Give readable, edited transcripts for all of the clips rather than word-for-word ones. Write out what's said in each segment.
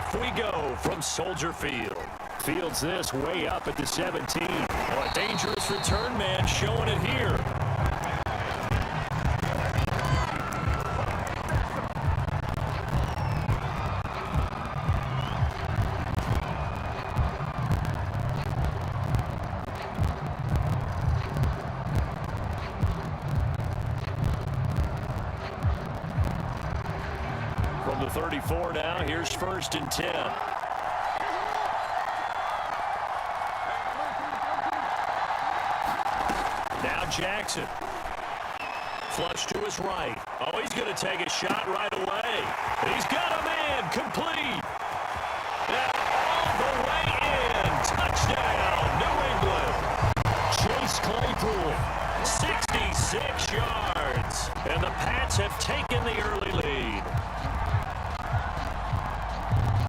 Off we go from Soldier Field. Fields this way up at the 17. Well, a dangerous return man showing it here. From the 34 now, here's 1st and 10. Now Jackson. Flush to his right. Oh, he's going to take a shot right away. He's got a man complete. And all the way in. Touchdown, New England. Chase Claypool, 66 yards. And the Pats have taken the early lead.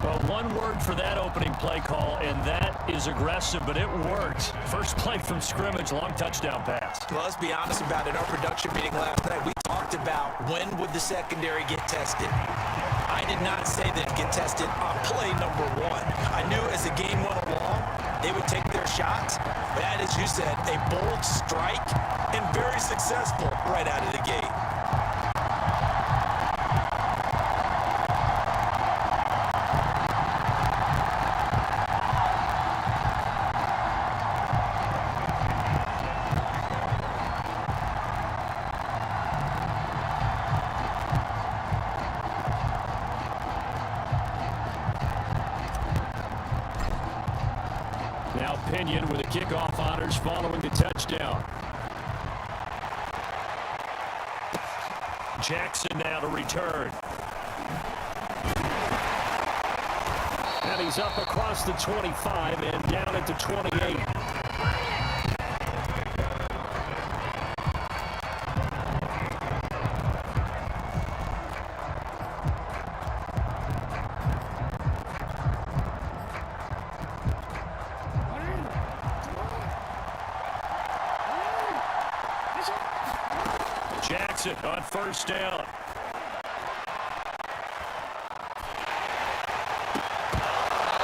Well, one word for that opening play call, and that is aggressive, but it worked. First play from scrimmage, long touchdown pass. Well, let's be honest about it. In our production meeting last night, we talked about when would the secondary get tested. I did not say they'd get tested on play number 1. I knew as the game went along, they would take their shots. But that, as you said, a bold strike and very successful right out of the gate. Now Pinion with the kickoff honors following the touchdown. Jackson now to return. And he's up across the 25 and down at the 28. Jackson on 1st down.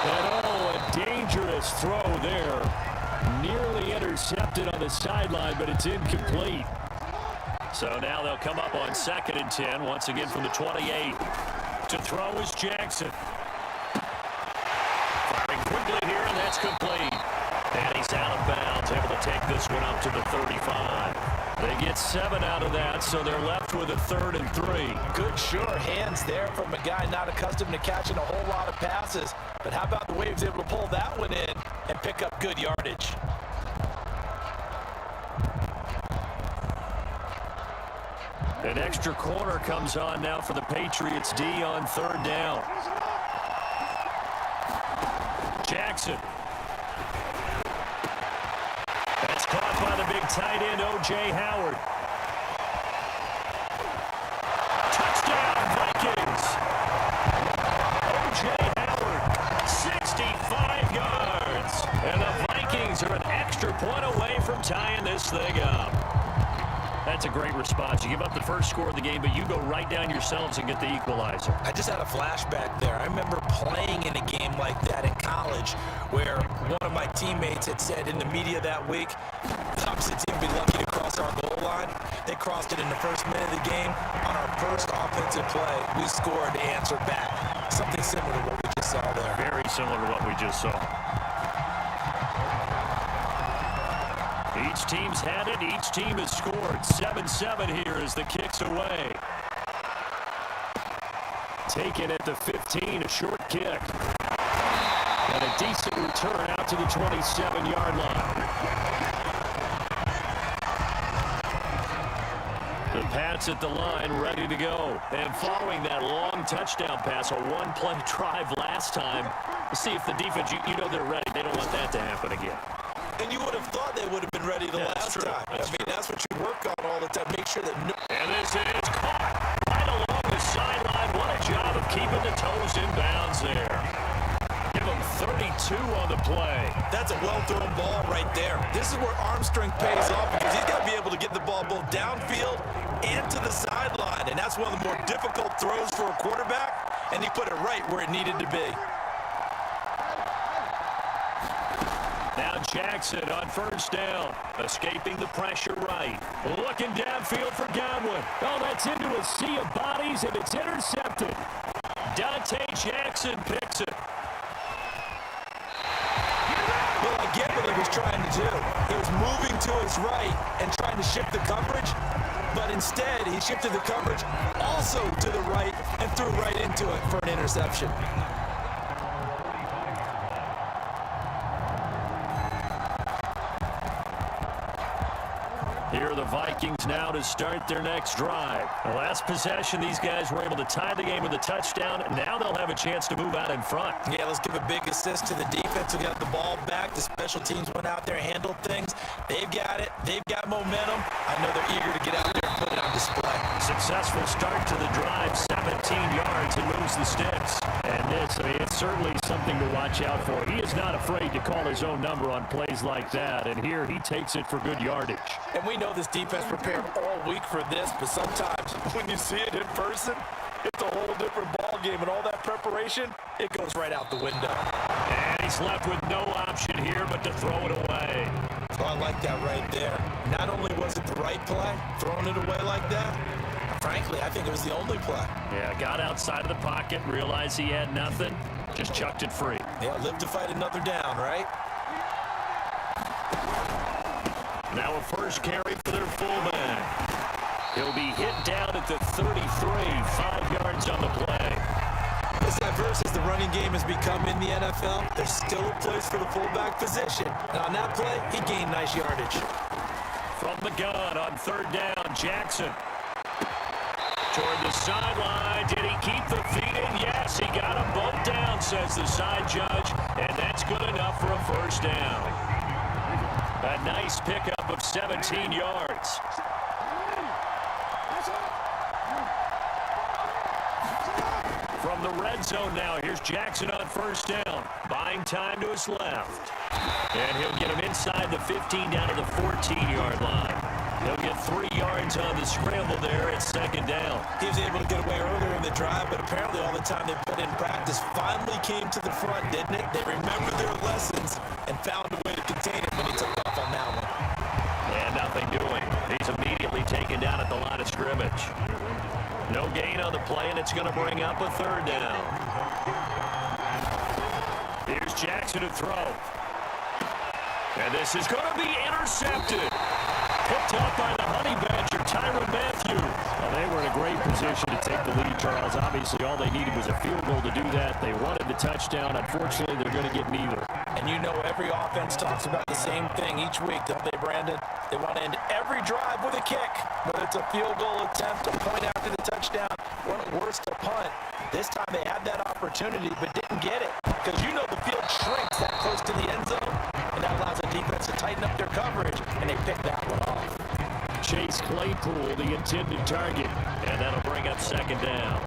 And a dangerous throw there. Nearly intercepted on the sideline, but it's incomplete. So now they'll come up on 2nd and 10, once again from the 28. To throw is Jackson. Firing quickly here, and that's complete. And he's out of bounds, able to take this one up to the 35. They get 7 out of that, so they're left with a 3rd and 3. Good sure hands there from a guy not accustomed to catching a whole lot of passes. But how about the way he was able to pull that one in and pick up good yardage? An extra corner comes on now for the Patriots D on 3rd down. Jackson. That's caught by the big tight end, O.J. Howard. Touchdown, Vikings. O.J. Howard, 65 yards. And the Vikings are an extra point away from tying this thing up. That's a great response. You give up the first score of the game, but you go right down yourselves and get the equalizer. I just had a flashback there. I remember playing in a game like that in college where one of my teammates had said in the media that week, the opposite team would be lucky to cross our goal line. They crossed it in the first minute of the game. On our first offensive play, we scored to answer back. Something similar to what we just saw there. Very similar to what we just saw. Each team's had it. Each team has scored. 7-7 here as the kick's away. Taken at the 15, a short kick. And a decent return out to the 27-yard line. The Pats at the line, ready to go. And following that long touchdown pass, a one-play drive last time, let's see if the defense, you know they're ready. They don't want that to happen again. And you would have thought they would have been ready the last time. That's what you work on all the time. Make sure that and this is caught right along the sideline. What a job of keeping the toes in bounds there. Give them 32 on the play. That's a well-thrown ball right there. This is where arm strength pays off because he's got to be able to get the ball both downfield and to the sideline. And that's one of the more difficult throws for a quarterback. And he put it right where it needed to be. Jackson on first down. Escaping the pressure right. Looking downfield for Godwin. Oh, that's into a sea of bodies, and it's intercepted. Dante Jackson picks it. Well, I get what he was trying to do. He was moving to his right and trying to shift the coverage, but instead he shifted the coverage also to the right and threw right into it for an interception. Here are the Vikings now to start their next drive. The last possession, these guys were able to tie the game with a touchdown, and now they'll have a chance to move out in front. Yeah, let's give a big assist to the defense who got the ball back. The special teams went out there and handled things. They've got it. They've got momentum. I know they're eager to get out there and put it on display. Successful start to the drive, 17 yards, and moves the sticks. And this, it's certainly something to watch out for. He is not afraid to call his own number on plays like that, and here he takes it for good yardage. And we know this defense prepared all week for this, but sometimes when you see it in person, it's a whole different ball game, and all that preparation, it goes right out the window. And he's left with no option here but to throw it away. So I like that right there. Not only was it the right play, throwing it away like that, frankly, I think it was the only play. Yeah, got outside of the pocket, realized he had nothing, just chucked it free. Yeah, live to fight another down, right? Now a first carry for their fullback. He'll be hit down at the 33, 5 yards on the play. As diverse as the running game has become in the NFL, there's still a place for the fullback position. And on that play, he gained nice yardage. From the gun on third down, Jackson. Toward the sideline, did he keep the feet in? Yes, he got them both down, says the side judge, and that's good enough for a first down. A nice pickup of 17 yards. From the red zone now, here's Jackson on first down. Buying time to his left. And he'll get him inside the 15 down to the 14-yard line. He'll get 3 yards on the scramble there at second down. He was able to get away earlier in the drive, but apparently all the time they put in practice finally came to the front, didn't it? They remembered their lessons and found a way to contain it when he took off on that one. And nothing doing. He's immediately taken down at the line of scrimmage. No gain on the play, and it's going to bring up a third down. Here's Jackson to throw. And this is going to be intercepted. Picked up by the honey badger, Tyrann Mathieu. Well, they were in a great position to take the lead, Charles. Obviously, all they needed was a field goal to do that. They wanted the touchdown. Unfortunately, they're going to get neither. And you know every offense talks about the same thing each week, don't they, Brandon? They want to end every drive with a kick, whether it's a field goal attempt, a point after the touchdown, or at worst, a punt. This time they had that opportunity but didn't get it because you know the field shrinks that close to the end zone, and that allows the defense to tighten up their coverage, and they picked that one off. Chase Claypool, the intended target, and that'll bring up second down.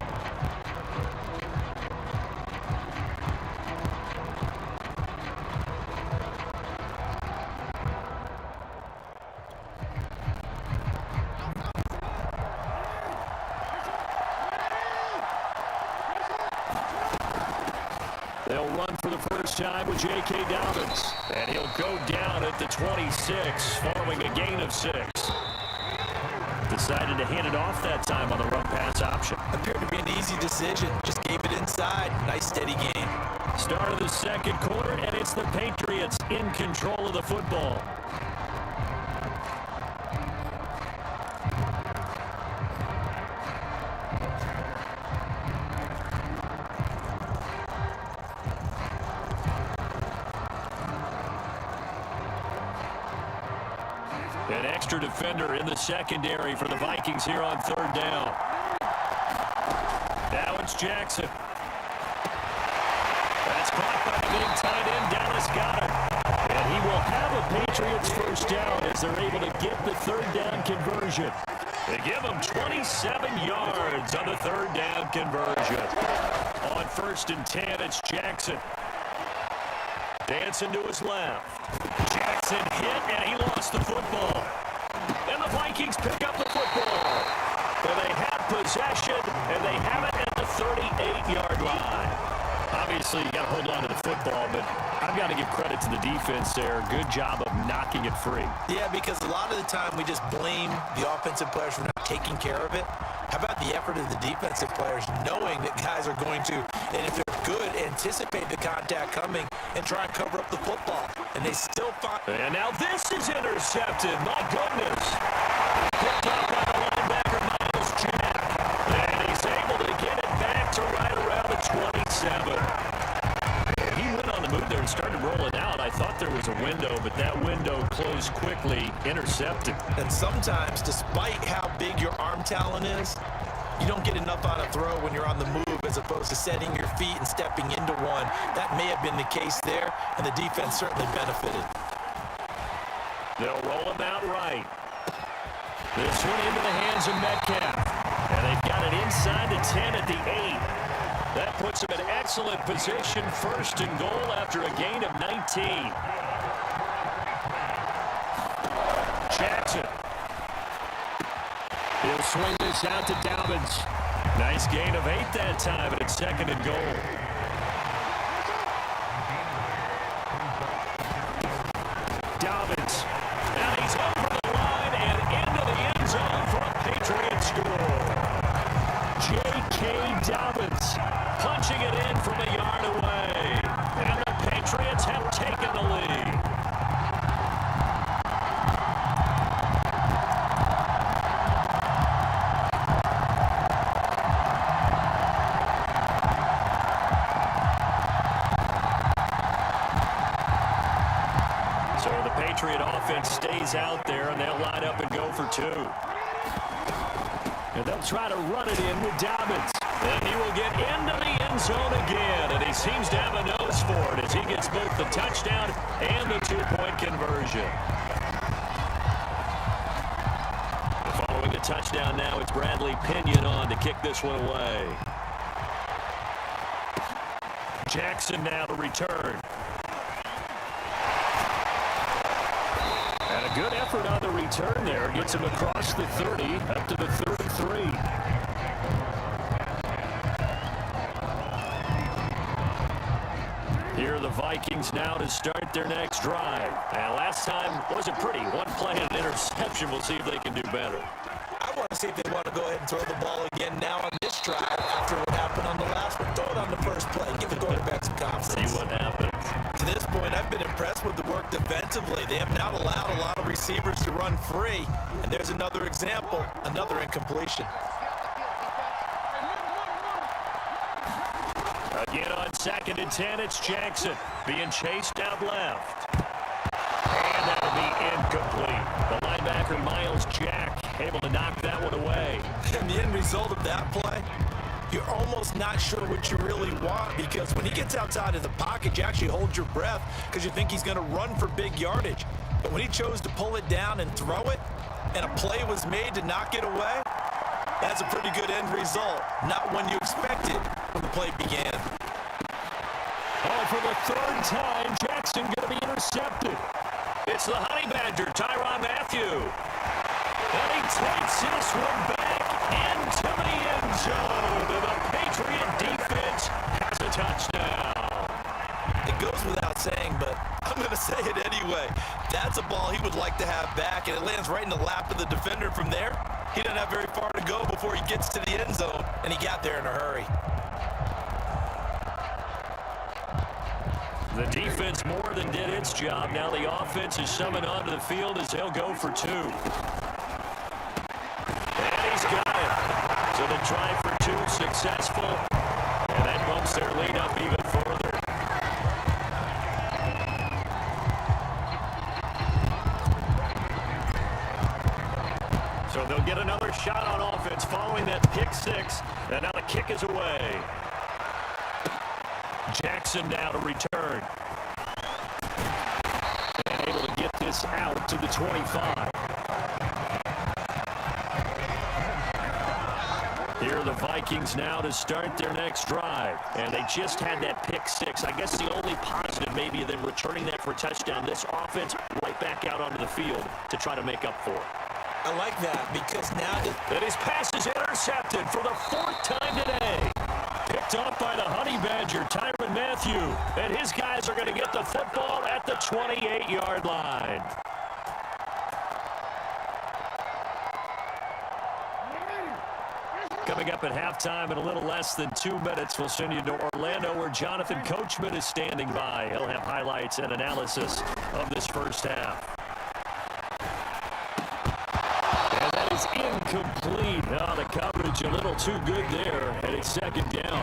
They'll run for the first time with J.K. Dobbins, and he'll go down at the 26 following a gain of 6. Decided to hand it off that time on the run pass option. Appeared to be an easy decision. Just gave it inside. Nice steady game. Start of the second quarter, and it's the Patriots in control of the football. An extra defender in the secondary for the Vikings here on third down. Now it's Jackson. That's caught by the big tight end, Dallas Goedert. And he will have a Patriots first down as they're able to get the third down conversion. They give him 27 yards on the third down conversion. On 1st and 10, it's Jackson. Dancing to his left. Jackson hit, and he lost the football. And the Vikings pick up the football. So they have possession, and they have it at the 38-yard line. Obviously, you got to hold on to the football, but I've got to give credit to the defense there. Good job of knocking it free. Yeah, because a lot of the time we just blame the offensive players for not taking care of it. How about the effort of the defensive players knowing that guys are going to, and if they're good, anticipate the contact coming and try and cover up the football. And they still find... And now this is intercepted. My goodness. Picked up by the linebacker, Miles Jack. And he's able to get it back to right around the 27. He went on the move there and started rolling out. I thought there was a window, but that window closed quickly, intercepted. And sometimes, despite how big your arm talent is, you don't get enough on a throw when you're on the move as opposed to setting your feet and stepping into one. That may have been the case there, and the defense certainly benefited. They'll roll him out right. This one into the hands of Metcalf. And they've got it inside the 10 at the 8. That puts him in excellent position, first and goal after a gain of 19. Jackson. He'll swing this out to Dobbins. Nice gain of 8 that time, and it's second and goal. Dobbins. And he's over the line and into the end zone for a Patriot score. J.K. Dobbins punching it in from a yard away. And the Patriots have taken the lead. So the Patriot offense stays out there, and they'll line up and go for 2. And they'll try to run it in with Dobbins. And he will get into the end zone again. And he seems to have a nose for it as he gets both the touchdown and the 2-point conversion. Following a touchdown now, it's Bradley Pinion on to kick this one away. Jackson now to return. And a good effort on the return there. Gets him across the 30, up to the 33. Here are the Vikings now to start their next drive. And last time wasn't pretty. One play and an interception. We'll see if they can do better. I want to see if they want to go ahead and throw the ball again now on this drive after what happened on the last one. Throw it on the first play. Give the quarterback some confidence. See what happens. To this point, I've been impressed with the work defensively. They have not allowed a lot of receivers to run free. And there's another example, another incompletion. Again on 2nd and 10, it's Jackson being chased out left. And that'll be incomplete. The linebacker, Miles Jack, able to knock that one away. And the end result of that play, you're almost not sure what you really want, because when he gets outside of the pocket, you actually hold your breath because you think he's going to run for big yardage. But when he chose to pull it down and throw it, and a play was made to knock it away, that's a pretty good end result. Not when you expected when the play began. Oh, for the 3rd time, Jackson going to be intercepted. It's the Honey Badger, Tyrann Mathieu. And he takes this one back into the end zone. And the Patriot defense has a touchdown. It goes without saying, but I'm going to say it anyway. That's a ball he would like to have back, and it lands right in the lap of the defender from there. He doesn't have very far to go before he gets to the end zone, and he got there in a hurry. The defense more than did its job. Now the offense is summoned onto the field as they'll go for 2. And he's got it. So the try for 2 successful. And that bumps their lead up even further. So they'll get another shot on offense following that pick 6. And now the kick is away. Jackson now to return. And able to get this out to the 25. Here are the Vikings now to start their next drive. And they just had that pick 6. I guess the only positive maybe of them returning that for a touchdown. This offense right back out onto the field to try to make up for it. I like that because now that his pass is intercepted for the 4th time today. Picked Picked off by the Honey Badger, Tyrann Mathieu. And his guys are going to get the football at the 28-yard line. Coming up at halftime in a little less than 2 minutes, we'll send you to Orlando where Jonathan Coachman is standing by. He'll have highlights and analysis of this first half. And that is incomplete. Oh, the coverage a little too good there, and it's second down.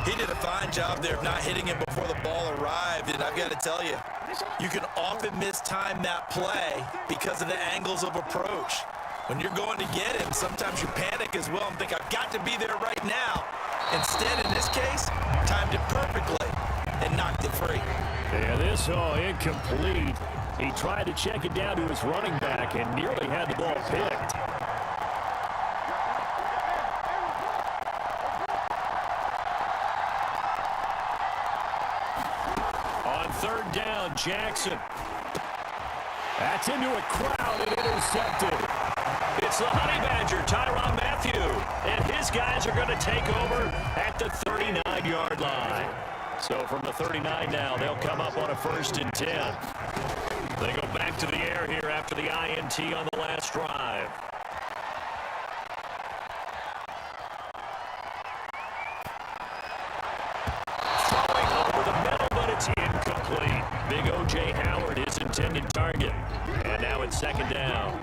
He did a fine job there of not hitting him before the ball arrived, and I've got to tell you, you can often mistime that play because of the angles of approach. When you're going to get him, sometimes you panic as well and think, I've got to be there right now. Instead, in this case, timed it perfectly and knocked it free. Yeah, this, incomplete. He tried to check it down to his running back and nearly had the ball picked. On third down, Jackson. That's into a crowd and intercepted. It's the Honey Badger, Tyrann Mathieu, and his guys are going to take over at the 39-yard line. So from the 39 now, they'll come up on a 1st and 10. They go back to the air here after the INT on the last drive. Throwing over the middle, but it's incomplete. Big O.J. Howard, his intended target. And now it's second down.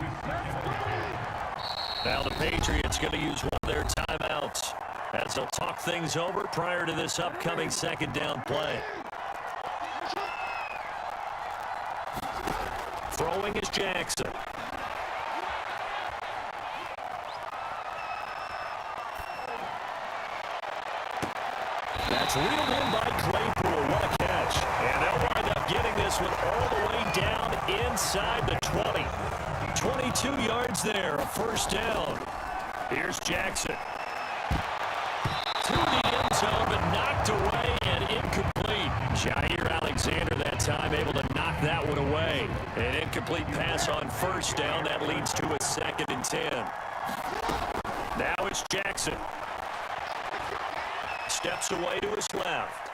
Now the Patriots going to use one of their timeouts as they'll talk things over prior to this upcoming second down play. Throwing is Jackson. That's reeled in by Claypool. What a catch. And they'll wind up getting this one all the way down inside the 20. 22 yards there, a 1st down. Here's Jackson. To the end zone, but knocked away and incomplete. Jair Alexander that time able to knock that one away. An incomplete pass on 1st down. That leads to a 2nd and 10. Now it's Jackson. Steps away to his left.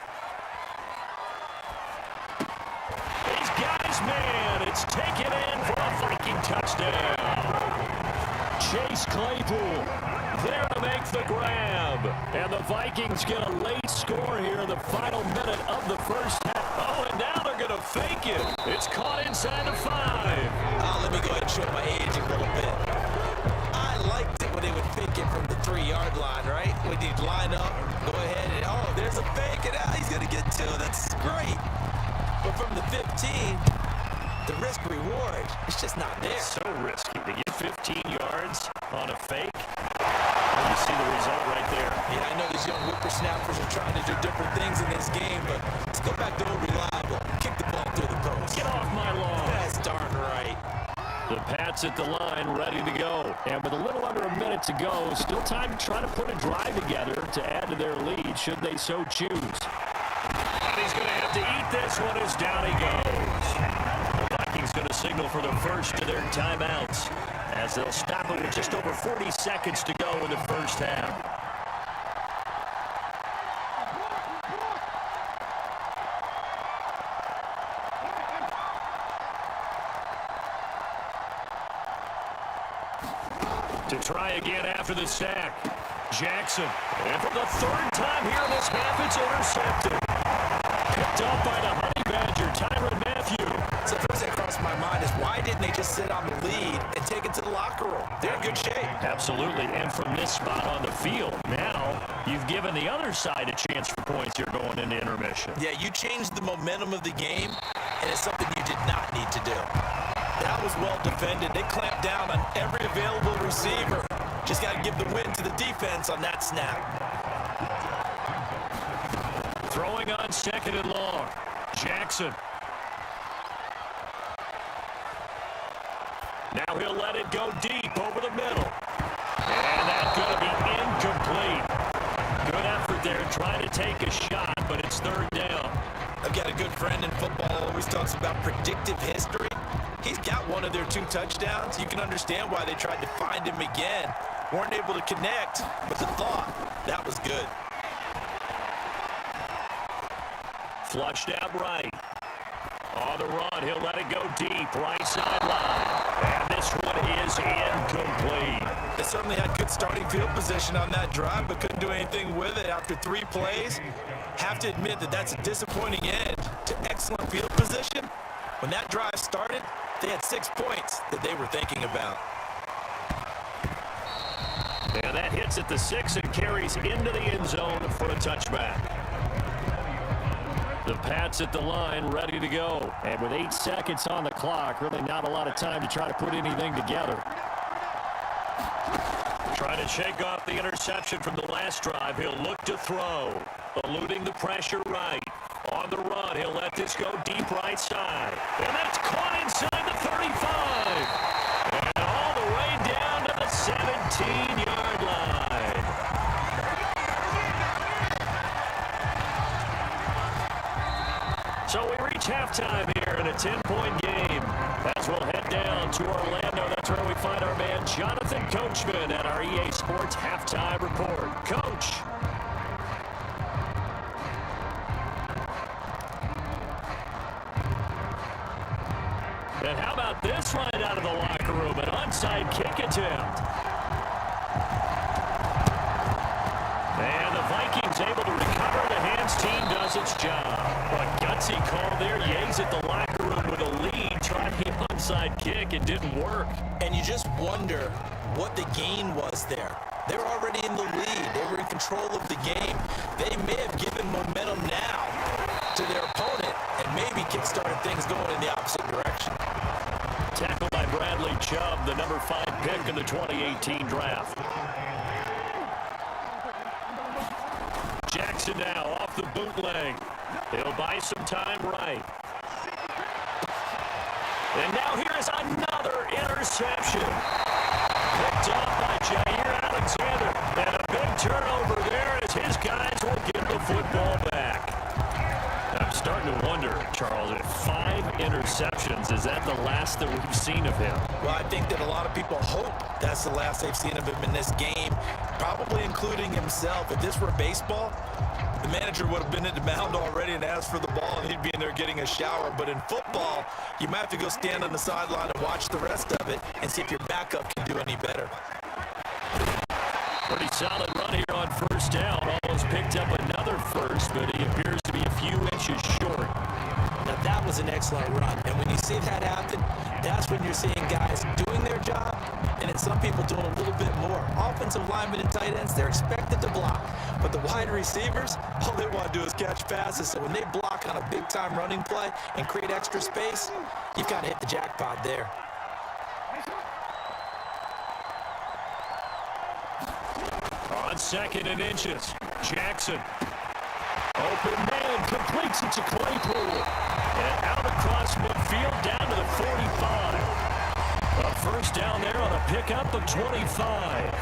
He's got his man. It's taken in for a Viking touchdown. Chase Claypool there to make the grab. And the Vikings get a late score here in the final minute of the first half. Oh, and now they're going to fake it. It's caught inside the 5. Let me go ahead and show my age a little bit. I liked it when they would fake it from the 3-yard line, right? When you'd line up, go ahead and, there's a fake, and he's going to get 2. That's great. But from the 15, the risk-reward, it's just not there. It's so risky to get 15 yards on a fake. And you see the result right there. Yeah, I know these young whippersnappers are trying to do different things in this game, but let's go back to old reliable. Kick the ball through the post. Get off my lawn. That's darn right. The Pats at the line, ready to go. And with a little under a minute to go, still time to try to put a drive together to add to their lead, should they so choose. And he's going to have to eat this one as down he goes. The Vikings going to signal for the first of their timeouts as they'll stop it with just over 40 seconds to go in the first half. To try again after the sack. Jackson. And for the 3rd time here in this half, it's intercepted. Picked off by the Honey Badger, Tyrann Mathieu. So the first thing that crossed my mind is why didn't they just sit on the lead and take it to the locker room? They're in good shape. Absolutely. And from this spot on the field, now you've given the other side a chance for points here going into intermission. Yeah, you changed the momentum of the game, and it's something you did not need to do. That was well defended. They clamped down on every available receiver. Just got to give the win to the defense on that snap. Throwing on 2nd and long. Jackson. Now he'll let it go deep over the middle. And that's going to be incomplete. Good effort there trying to take a shot, but it's 3rd down. I've got a good friend in football, always talks about predictive history. He's got one of their 2 touchdowns. You can understand why they tried to find him again. Weren't able to connect, but the thought, that was good. Flushed out right. On the run, he'll let it go deep, right sideline. And this one is incomplete. They certainly had good starting field position on that drive, but couldn't do anything with it after 3 plays. Have to admit that that's a disappointing end to excellent field position. When that drive started, they had 6 points that they were thinking about. And that hits at the 6 and carries into the end zone for a touchback. The Pats at the line, ready to go. And with 8 seconds on the clock, really not a lot of time to try to put anything together. Trying to shake off the interception from the last drive. He'll look to throw. Eluding the pressure right. On the run, he'll let this go deep right side. And that's caught inside the 35. And all the way down to the 17-yard line. So we reach halftime here in a 10-point game. As we'll head down to Orlando, that's where we find our man Jonathan Coachman at our EA Sports Halftime Report. Coach. And how about this right out of the locker room? An onside kick attempt. And the Vikings able to recover. The hands team does its job. A gutsy call there. Yates at the locker room with a lead. Tried the onside kick. It didn't work. And you just wonder what the gain was there. They were already in the lead. They were in control of the game. They may have given momentum now to their opponent and maybe kick-started things going in the opposite direction. Tackled by Bradley Chubb, the number 5 pick in the 2018 draft. Jackson now off the bootleg. He'll buy some time right. And now here is another interception. Picked up by Jair Alexander. And a big turnover there as his guys will get the football back. I'm starting to wonder, Charles, if 5 interceptions, is that the last that we've seen of him? Well, I think that a lot of people hope that's the last they've seen of him in this game, probably including himself. If this were baseball, the manager would have been at the mound already and asked for the ball, and he'd be in there getting a shower. But in football, you might have to go stand on the sideline and watch the rest of it and see if your backup can do any better. Pretty solid run here on first down. Almost picked up another first, but he appears to be a few inches short. Now, that was an excellent run. And when you see that happen, that's when you're seeing guys doing their job and then some people doing a little bit more. Offensive linemen and tight ends, they're expected to block. But the wide receivers, all they want to do is catch passes. So when they block on a big-time running play and create extra space, you've got to hit the jackpot there. On 2nd and inches, Jackson. Open man, completes it to Claypool. And out across midfield, down to the 45. A first down there on a pickup of 25.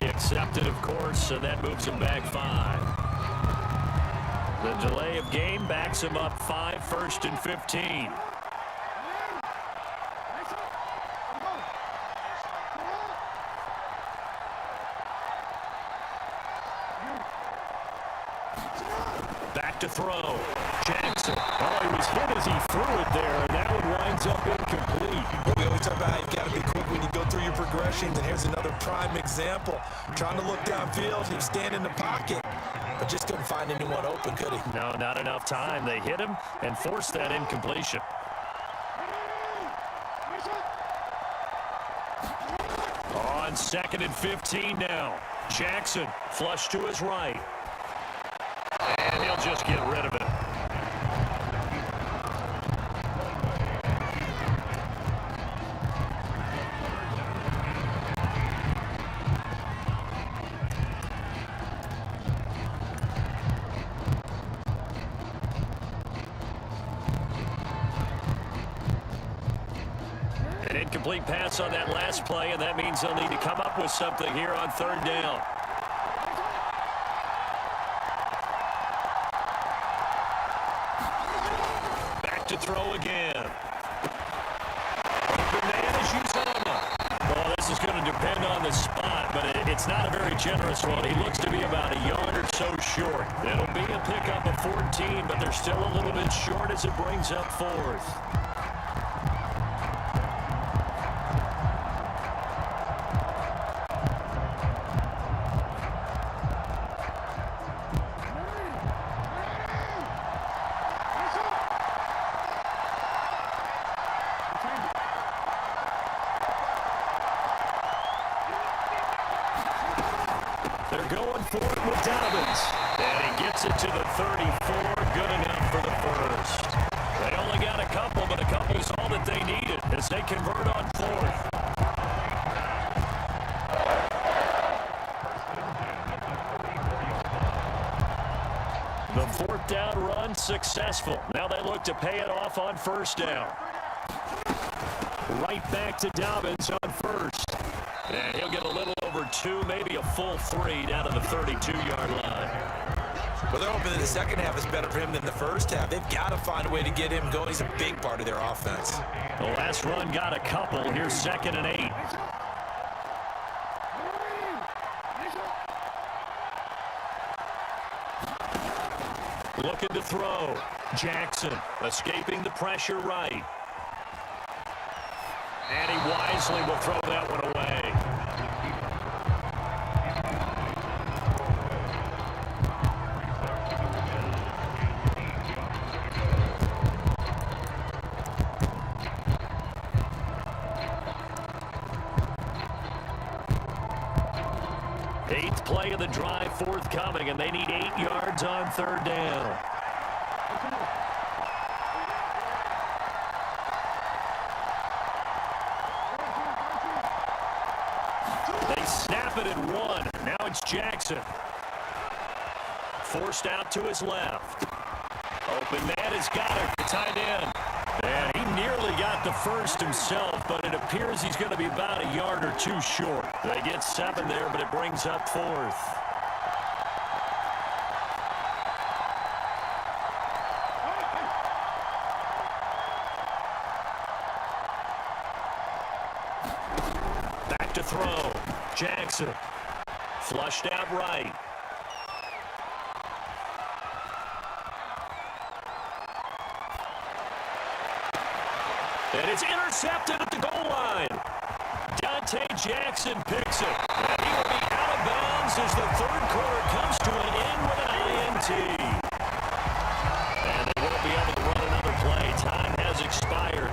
Accepted, of course, and that moves him back 5. The delay of game backs him up 5, 1st and 15. Back to throw. Jackson. Oh, he was hit as he threw it there, and that one winds up incomplete. Well, we always talk about how you've got to be quick when you go through your progressions, and here's another prime example. Trying to look downfield, he was standing in the pocket, but just couldn't find anyone open, could he? No, not enough time. They hit him and forced that incompletion. On 2nd and 15 now. Jackson, flush to his right. And he'll just get rid of it. An incomplete pass on that last play, and that means they'll need to come up with something here on 3rd down. Back to throw again. Open man is Uzomah. Well, this is going to depend on the spot, but it's not a very generous one. He looks to be about a yard or so short. It'll be a pickup of 14, but they're still a little bit short as it brings up fourth. They're going for it with Dobbins. And he gets it to the 34. Good enough for the first. They only got a couple, but a couple's all that they needed as they convert on fourth. The fourth down run successful. Now they look to pay it off on first down. Right back to Dobbins on first. And he'll get a little over 2, maybe a full 3 down to the 32-yard line. Well, they're hoping that the second half is better for him than the first half. They've got to find a way to get him going. He's a big part of their offense. The last run got a couple. Here's 2nd and 8. Looking to throw. Jackson escaping the pressure right. And he wisely will throw that one away. Eighth play of the drive forthcoming, and they need 8 yards on third down. They snap it at 1. Now it's Jackson. Forced out to his left. Open man has got it for tight end. And he nearly got the first himself, but it appears he's going to be about a yard or 2 short. They get 7 there, but it brings up fourth. Back to throw. Jackson. Flushed out right. And it's intercepted at the goal line. Dante Jackson picks it. And he will be out of bounds as the third quarter comes to an end with an INT. And they won't be able to run another play. Time has expired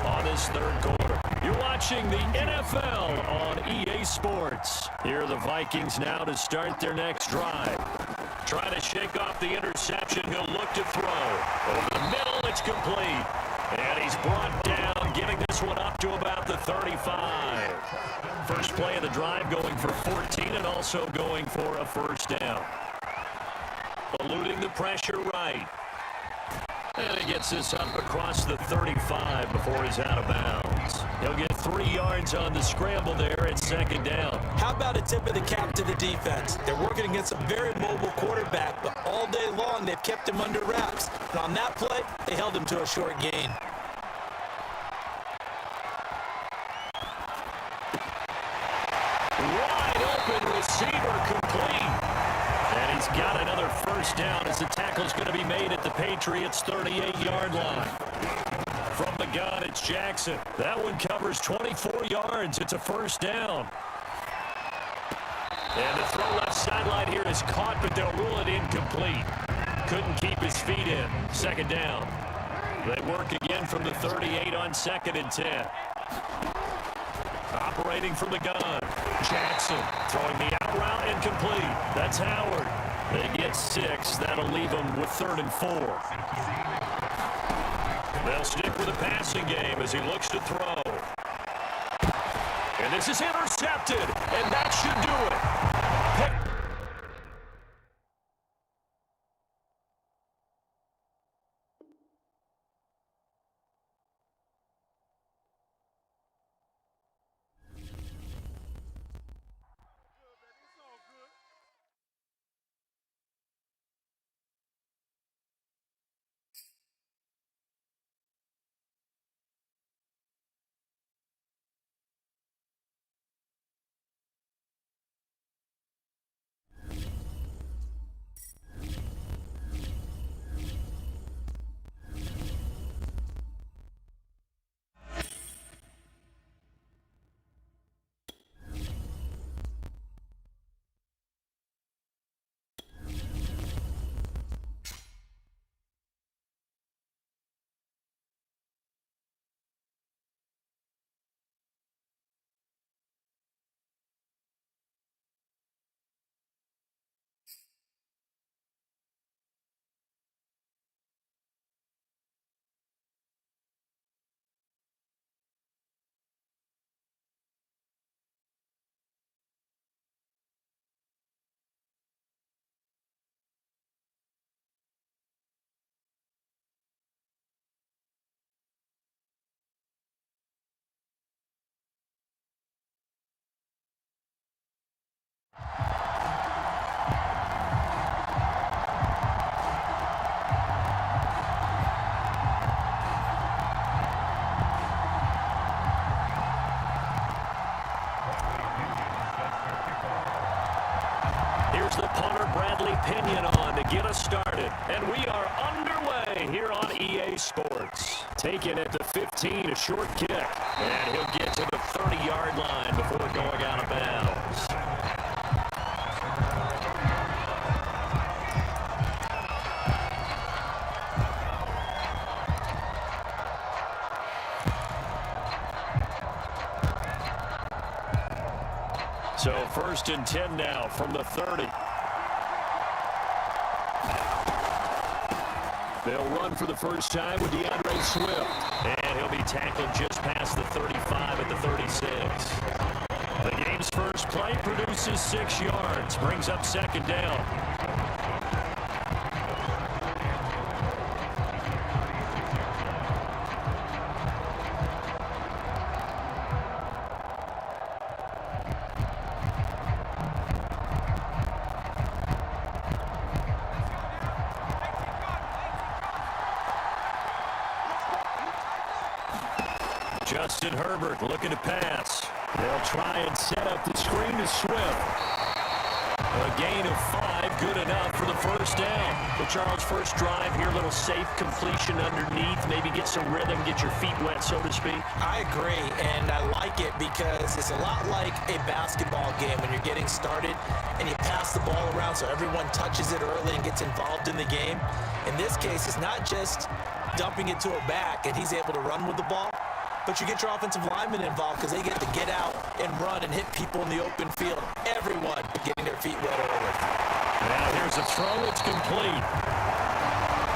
on this third quarter. You're watching the NFL on EA Sports. Here are the Vikings now to start their next drive. Trying to shake off the interception. He'll look to throw. Over the middle, it's complete. And he's brought down, giving this one up to about the 35. First play of the drive going for 14 and also going for a first down. Eluding the pressure right. And he gets this up across the 35 before he's out of bounds. He'll get 3 yards on the scramble there at second down. How about a tip of the cap to the defense? They're working against a very mobile quarterback, but all day long they've kept him under wraps. And on that play, they held him to a short gain. Wide open receiver complete. And he's got another first down as the tackle's going to be made at the Patriots' 38-yard line. From the gun, it's Jackson. That one covers 24 yards. It's a first down. And the throw left sideline here is caught, but they'll rule it incomplete. Couldn't keep his feet in. Second down. They work again from the 38 on 2nd and 10. Operating from the gun. Jackson throwing the out route incomplete. That's Howard. They get 6. That'll leave them with 3rd and 4. They'll stick with the passing game as he looks to throw. And this is intercepted, and that should do it. Bradley Pinion on to get us started. And we are underway here on EA Sports. Taken at the 15, a short kick. And he'll get to the 30-yard line before going out of bounds. So 1st and 10 now from the 30. They'll run for the first time with DeAndre Swift. And he'll be tackled just past the 35 at the 36. The game's first play produces 6 yards. Brings up 2nd down. Justin Herbert looking to pass. They'll try and set up the screen to Swift. A gain of 5, good enough for the first down. The Charles' first drive here, a little safe completion underneath. Maybe get some rhythm, get your feet wet, so to speak. I agree, and I like it because it's a lot like a basketball game when you're getting started and you pass the ball around so everyone touches it early and gets involved in the game. In this case, it's not just dumping it to a back and he's able to run with the ball. But you get your offensive linemen involved because they get to get out and run and hit people in the open field. Everyone getting their feet wet early. Now here's a throw. It's complete.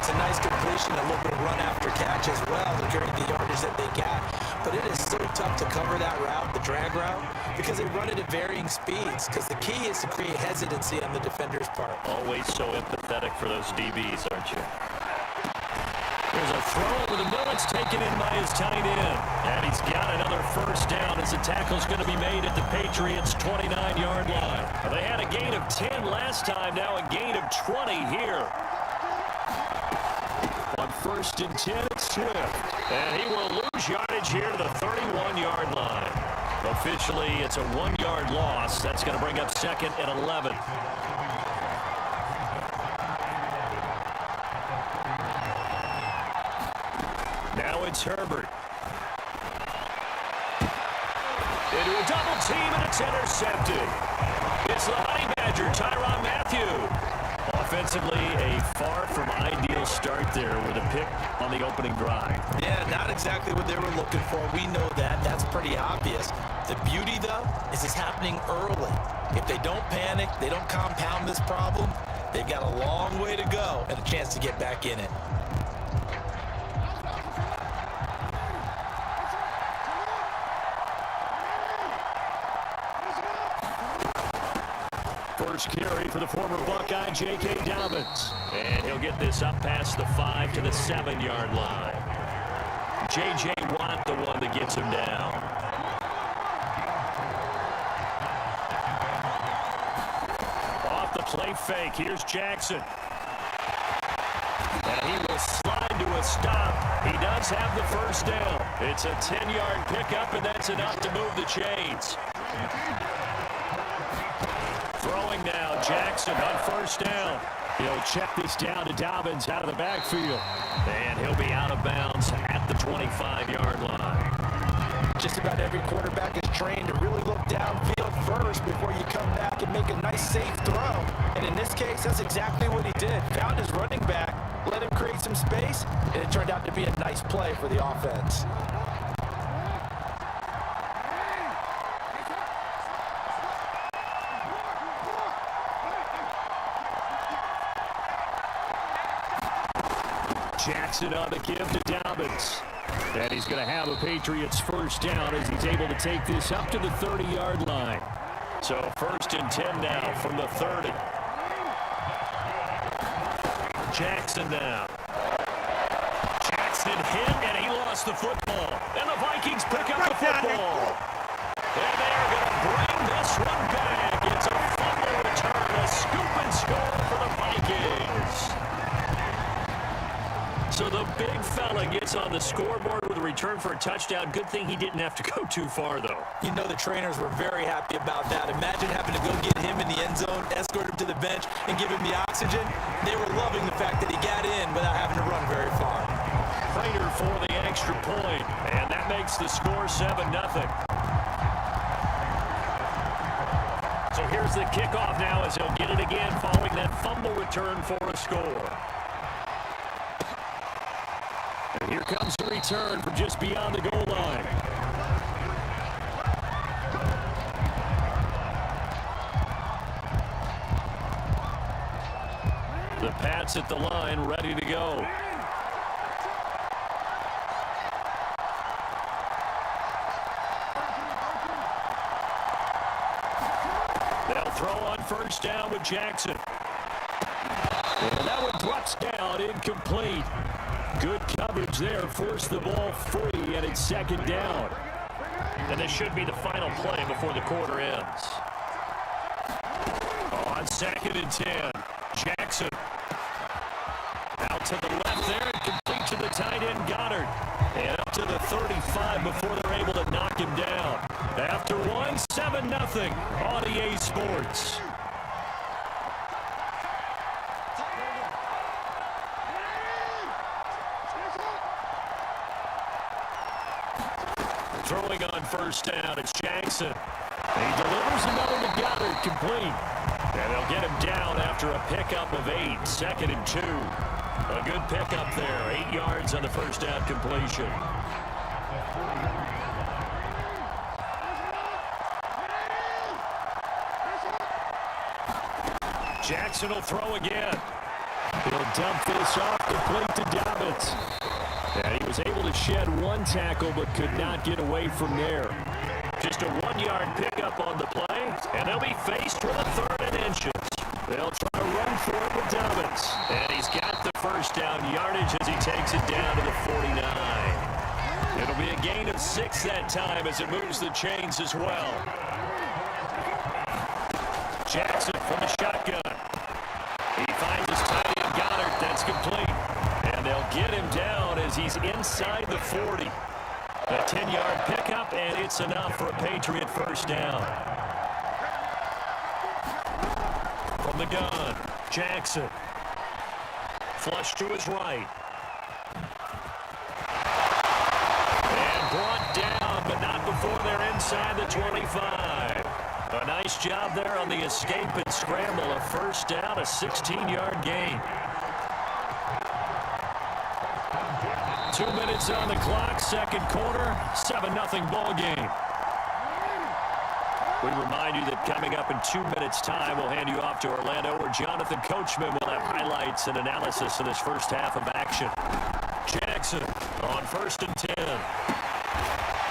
It's a nice completion, a little bit of run after catch as well to carry the yardage that they got. But it is so tough to cover that route, the drag route, because they run it at varying speeds. Because the key is to create hesitancy on the defender's part. Always so empathetic for those DBs, aren't you? There's a throw over the middle. It's taken in by his tight end. And he's got another first down as the tackle's going to be made at the Patriots' 29-yard line. Well, they had a gain of 10 last time, now a gain of 20 here. On 1st and 10, it's Swift. And he will lose yardage here to the 31-yard line. Officially, it's a 1-yard loss. That's going to bring up 2nd and 11. Now it's Herbert. Into a double team, and it's intercepted. It's the Honey Badger, Tyrann Mathieu. Offensively, a far from ideal start there with a pick on the opening drive. Yeah, not exactly what they were looking for. We know that. That's pretty obvious. The beauty, though, is it's happening early. If they don't panic, they don't compound this problem, they've got a long way to go and a chance to get back in it. First carry for the former Buckeye, J.K. Dobbins. And he'll get this up past the 5 to the 7-yard line. J.J. Watt, the one that gets him down. Off the play fake, here's Jackson. And he will slide to a stop. He does have the first down. It's a 10-yard pickup, and that's enough to move the chains. Throwing now, Jackson on first down. He'll check this down to Dobbins out of the backfield. And he'll be out of bounds at the 25-yard line. Just about every quarterback is trained to really look downfield first before you come back and make a nice, safe throw. And in this case, that's exactly what he did. Found his running back, let him create some space, and it turned out to be a nice play for the offense. Jackson on the give to Dobbins. And he's going to have a Patriots first down as he's able to take this up to the 30-yard line. So 1st and 10 now from the 30. Jackson now. Jackson hit, and he lost the football. And the Vikings pick up the football. And they are going to bring this one back. It's a fumble return, a scoop and score for the Vikings. So the big fella gets on the scoreboard with return for a touchdown. Good thing he didn't have to go too far, though. You know the trainers were very happy about that. Imagine having to go get him in the end zone, escort him to the bench, and give him the oxygen. They were loving the fact that he got in without having to run very far. Prater for the extra point, and that makes the score 7-0. So here's the kickoff now as he'll get it again following that fumble return for a score. And here comes the return from just beyond the goal line. The Pats at the line, ready to go. They'll throw on first down with Jackson. And that one drops down, incomplete. Good coverage there, forced the ball free, and it's second down. And this should be the final play before the quarter ends. On 2nd and 10, Jackson. Out to the left there and complete to the tight end, Goddard. And up to the 35 before they're able to knock him down. After one, 7-0 on EA Sports. Throwing on first down, it's Jackson. He delivers another to Goddard, complete. And they'll get him down after a pickup of 8, 2nd and 2. A good pickup there, 8 yards on the first down completion. Jackson will throw again. He'll dump this off, complete to Dobbins. And he was able to shed one tackle, but could not get away from there. Just a 1-yard pickup on the play, and they'll be faced with a 3rd and inches. They'll try to run for it with Dobbins. And he's got the first down yardage as he takes it down to the 49. It'll be a gain of 6 that time as it moves the chains as well. Jackson from the shotgun. He finds his tight end Goddard. That's complete. And they'll get him down as he's inside the 40. A 10-yard pickup, and it's enough for a Patriot first down. From the gun, Jackson. Flush to his right. And brought down, but not before they're inside the 25. A nice job there on the escape and scramble. A first down, a 16-yard gain. 2 minutes on the clock, second quarter, 7-0 ball game. We remind you that coming up in 2 minutes' time, we'll hand you off to Orlando, where Jonathan Coachman will have highlights and analysis of this first half of action. Jackson on 1st and 10.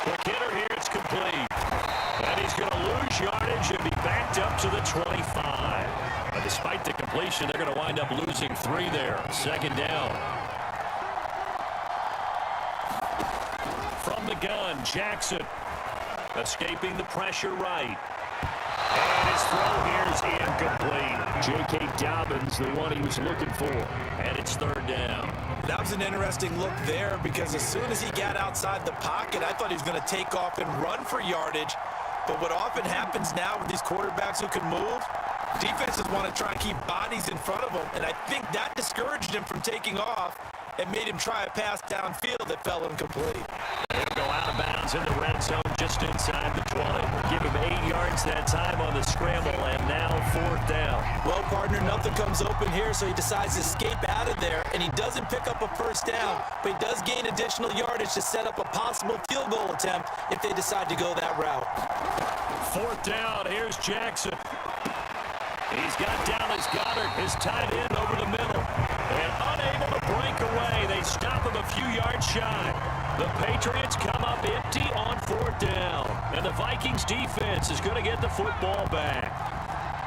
Quick hitter here, it's complete. And he's going to lose yardage and be backed up to the 25. But despite the completion, they're going to wind up losing 3 there. Second down. From the gun, Jackson escaping the pressure right. And his throw here is incomplete. J.K. Dobbins, the one he was looking for. And it's 3rd down. That was an interesting look there because as soon as he got outside the pocket, I thought he was going to take off and run for yardage. But what often happens now with these quarterbacks who can move, defenses want to try and keep bodies in front of them. And I think that discouraged him from taking off and made him try a pass downfield that fell incomplete. He'll go out of bounds in the red zone just inside the 20. Give him 8 yards that time on the scramble, and now 4th down. Well, partner, nothing comes open here, so he decides to escape out of there, and he doesn't pick up a first down, but he does gain additional yardage to set up a possible field goal attempt if they decide to go that route. 4th down, here's Jackson. He's got Dallas Goddard, his tight end, over the middle. And unable to break away, they stop him a few yards shy. The Patriots come up empty on 4th down. And the Vikings defense is going to get the football back.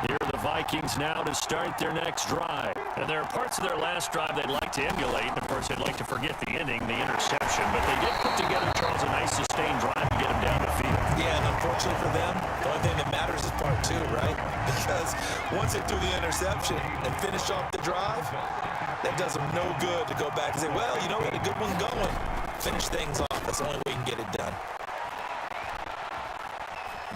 Here are the Vikings now to start their next drive. And there are parts of their last drive they'd like to emulate. And, of course, they'd like to forget the ending, the interception. But they did put together, Charles, a nice sustained drive to get them down the field. Yeah, and unfortunately for them, the only thing that matters is part 2, right? Because once they threw the interception and finish off the drive, that does them no good to go back and say, well, you know, we had a good one going. finish things off. That's the only way you can get it done.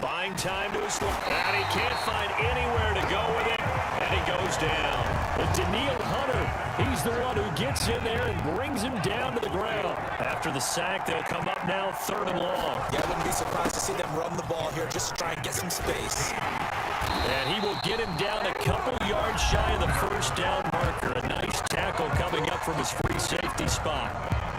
Buying time to his left, and he can't find anywhere to go with it, and he goes down. But Daniil Hunter, he's the one who gets in there and brings him down to the ground. After the sack, they'll come up now 3rd and long. Yeah, I wouldn't be surprised to see them run the ball here just to try and get some space. And he will get him down a couple yards shy of the 1st down marker. A nice tackle coming up from his free safety spot.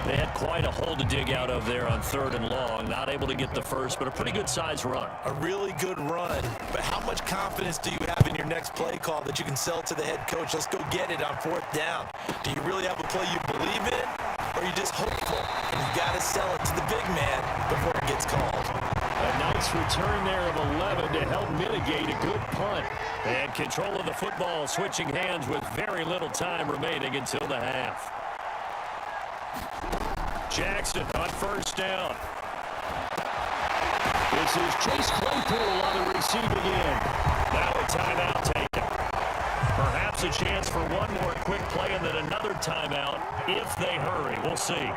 They had quite a hole to dig out of there on 3rd and long. Not able to get the first, but a pretty good size run. A really good run. But how much confidence do you have in your next play call that you can sell to the head coach? Let's go get it on 4th down. Do you really have a play you believe in? Or are you just hopeful? And you got to sell it to the big man before it gets called. A nice return there of 11 to help mitigate a good punt. And control of the football switching hands with very little time remaining until the half. Jackson on 1st down. This is Chase Claypool on the receiving end. Now a timeout taken. Perhaps a chance for one more quick play and then another timeout if they hurry. We'll see.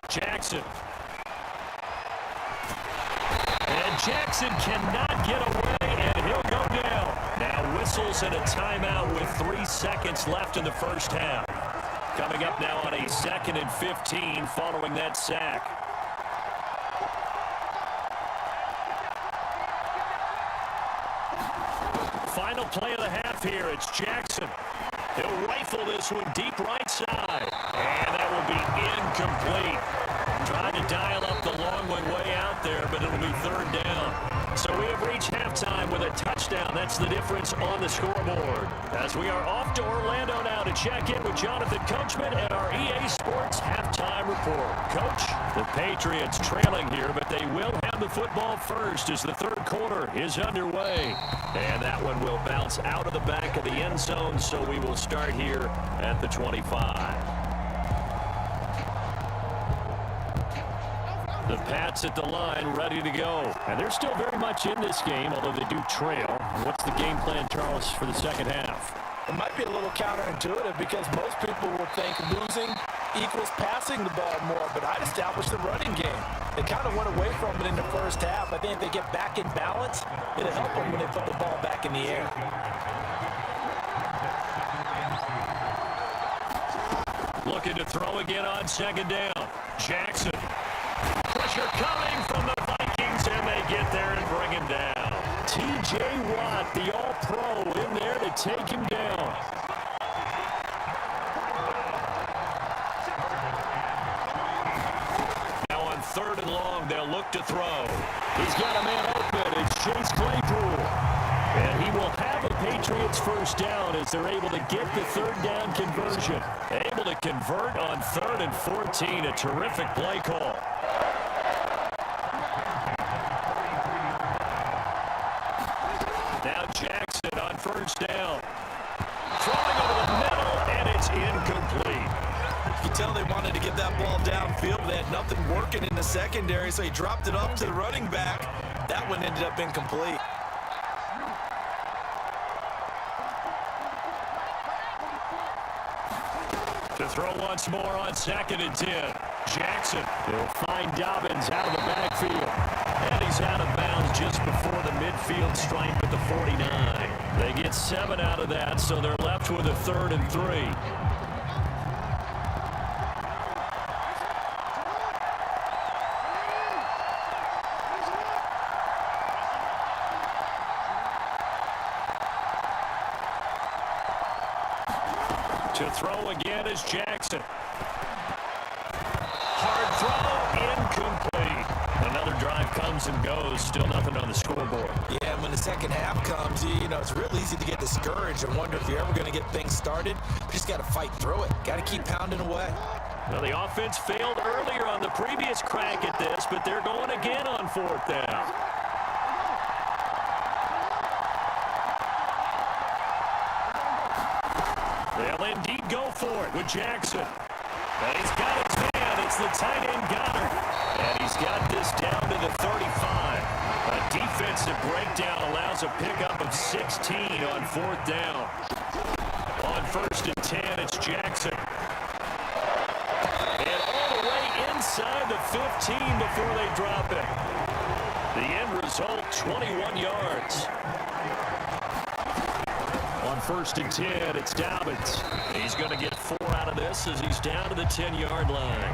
Jackson. And Jackson cannot get away, and he'll go down. Now whistles and a timeout with 3 seconds left in the 1st half. Coming up now on a 2nd and 15 following that sack. Final play of the half here. It's Jackson. He'll rifle this one deep right side. And that will be incomplete. Trying to dial up the long one way out there, but it'll be 3rd down. So we have reached halftime with a touchdown. That's the difference on the scoreboard. As we are off to Orlando now to check in with Jonathan Coachman and our EA Sports halftime report. Coach, the Patriots trailing here, but they will have the football first as the 3rd quarter is underway. And that one will bounce out of the back of the end zone, so we will start here at the 25. The Pats at the line, ready to go. And they're still very much in this game, although they do trail. What's the game plan, Charles, for the 2nd half? It might be a little counterintuitive because most people will think losing equals passing the ball more, but I'd establish the running game. They kind of went away from it in the 1st half. I think if they get back in balance, it'll help them when they put the ball back in the air. Looking to throw again on 2nd down. Jackson. Pressure coming from the Vikings, and they get there and bring him down. T.J. Watt, the All-Pro, in there to take him down. Now on 3rd and long, they'll look to throw. He's got a man open. It's Chase Claypool. And he will have a Patriots 1st down as they're able to get the 3rd down conversion. Able to convert on 3rd and 14. A terrific play call. Now Jackson on 1st down. Throwing over the middle, and it's incomplete. You can tell they wanted to get that ball downfield. They had nothing working in the secondary, so he dropped it up to the running back. That one ended up incomplete. To throw once more on 2nd and 10. Jackson will find Dobbins out of the backfield. And he's out of bounds just before the midfield stripe at the 49. They get 7 out of that, so they're left with a 3rd and 3. To throw again is Jackson. Hard throw, incomplete. Another drive comes and goes, still nothing on the scoreboard. Yeah, when the 2nd half comes, you know, it's real easy to get discouraged and wonder if you're ever going to get things started. You just got to fight through it. Got to keep pounding away. Well, the offense failed earlier on the previous crack at this, but they're going again on 4th down. They'll indeed go for it with Jackson. And he's got his man. It's It's the tight end Goddard. And he's got this down to the 35. A defensive breakdown allows a pickup of 16 on 4th down. On 1st and 10, it's Jackson. And all the way inside the 15 before they drop it. The end result, 21 yards. On 1st and 10, it's Dobbins. He's going to get 4 out of this as he's down to the 10-yard line.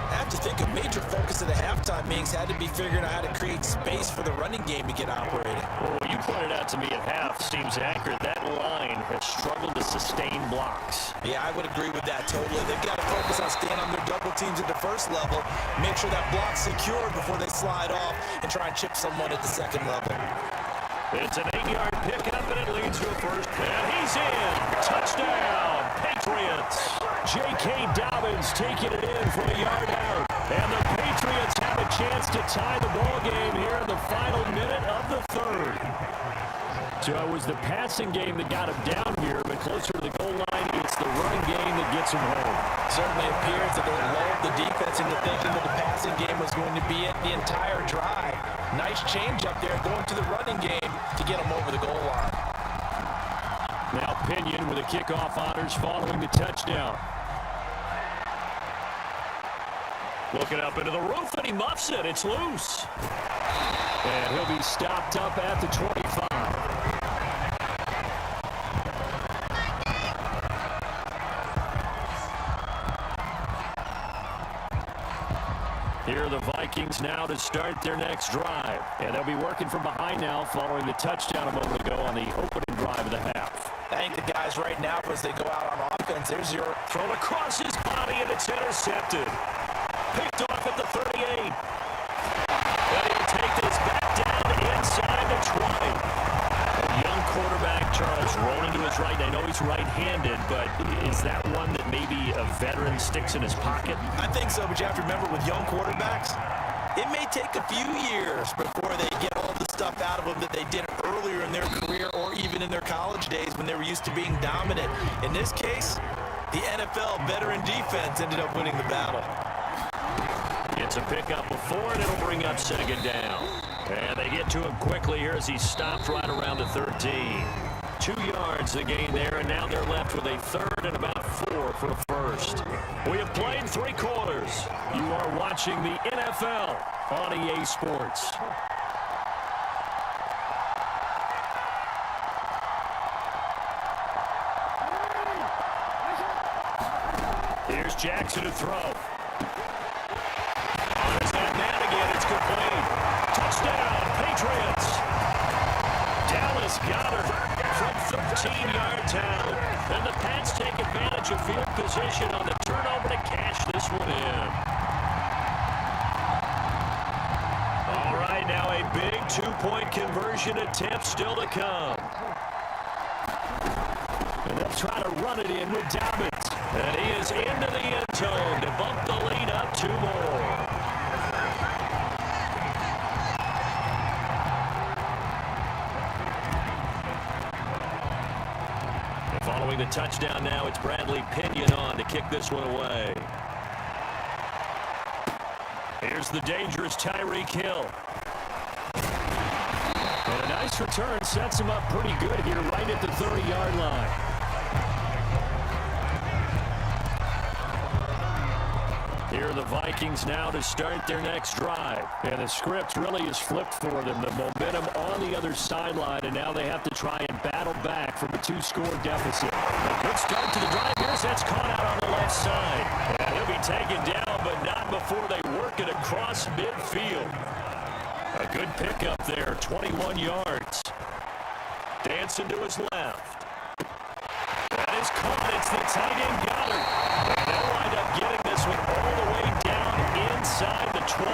I have to think a major focus of the halftime meetings had to be figuring out how to create space for the running game to get operating. Well, what you pointed out to me at half seems accurate. That line has struggled to sustain blocks. Yeah, I would agree with that totally. They've got to focus on staying on their double teams at the first level, make sure that block's secured before they slide off, and try and chip someone at the second level. It's an 8-yard pickup, and it leads to a first. And he's in. Touchdown, Patriots. J.K. Dobbins taking it in for a yard out. And the Patriots have a chance to tie the ball game here in the final minute of the 3rd. So it was the passing game that got him down here, but closer to the goal line, it's the running game that gets him home. Certainly appears that they lulled the defense into thinking that the passing game was going to be it the entire drive. Nice change up there going to the running game to get him over the goal line. Now Pinion with a kickoff honors following the touchdown. Looking up into the roof, and he muffs it. It's loose. And he'll be stopped up at the 25. Here are the Vikings now to start their next drive. And they'll be working from behind now following the touchdown a moment ago on the opening drive of the half. I think the guys right now, as they go out on offense, there's your thrown across his body, and it's intercepted. Picked off at the 38. And he'll take this back down inside the 20. A young quarterback, Charles, rolling to his right. I know he's right-handed, but is that one that maybe a veteran sticks in his pocket? I think so, but you have to remember with young quarterbacks, it may take a few years before they get all the stuff out of them that they did earlier in their career or even in their college days when they were used to being dominant. In this case, the NFL veteran defense ended up winning the battle. It's a pickup of 4, and it'll bring up 2nd down. And they get to him quickly here as he stops right around the 13. 2 yards the gain there, and now they're left with a 3rd and about 4 for a first. We have played 3 quarters. You are watching the NFL on EA Sports. Here's Jackson to throw. There's that man again. It's complete. Touchdown, Patriots. Dallas Goddard from 13 yards out. And the Pats take advantage of field position on the turnover to cash this one in. All right, now a big 2-point conversion attempt still to come. And they'll try to run it in with Dobbins. And he is into the end zone to bump the lead up 2 more. Following the touchdown now, it's Bradley Pinion on to kick this one away. Here's the dangerous Tyreek Hill. And a nice return sets him up pretty good here right at the 30-yard line. Here are the Vikings now to start their next drive. And the script really is flipped for them. The momentum on the other sideline, and now they have to try and battle back from a 2-score deficit. A good start to the drive. Here's that's caught out on the left side. And he'll be taken down, but not before they work it across midfield. A good pickup there, 21 yards. Dancing to his left. That is caught. It's the tight end Goddard. And they'll wind up getting this one all the way down inside the 20.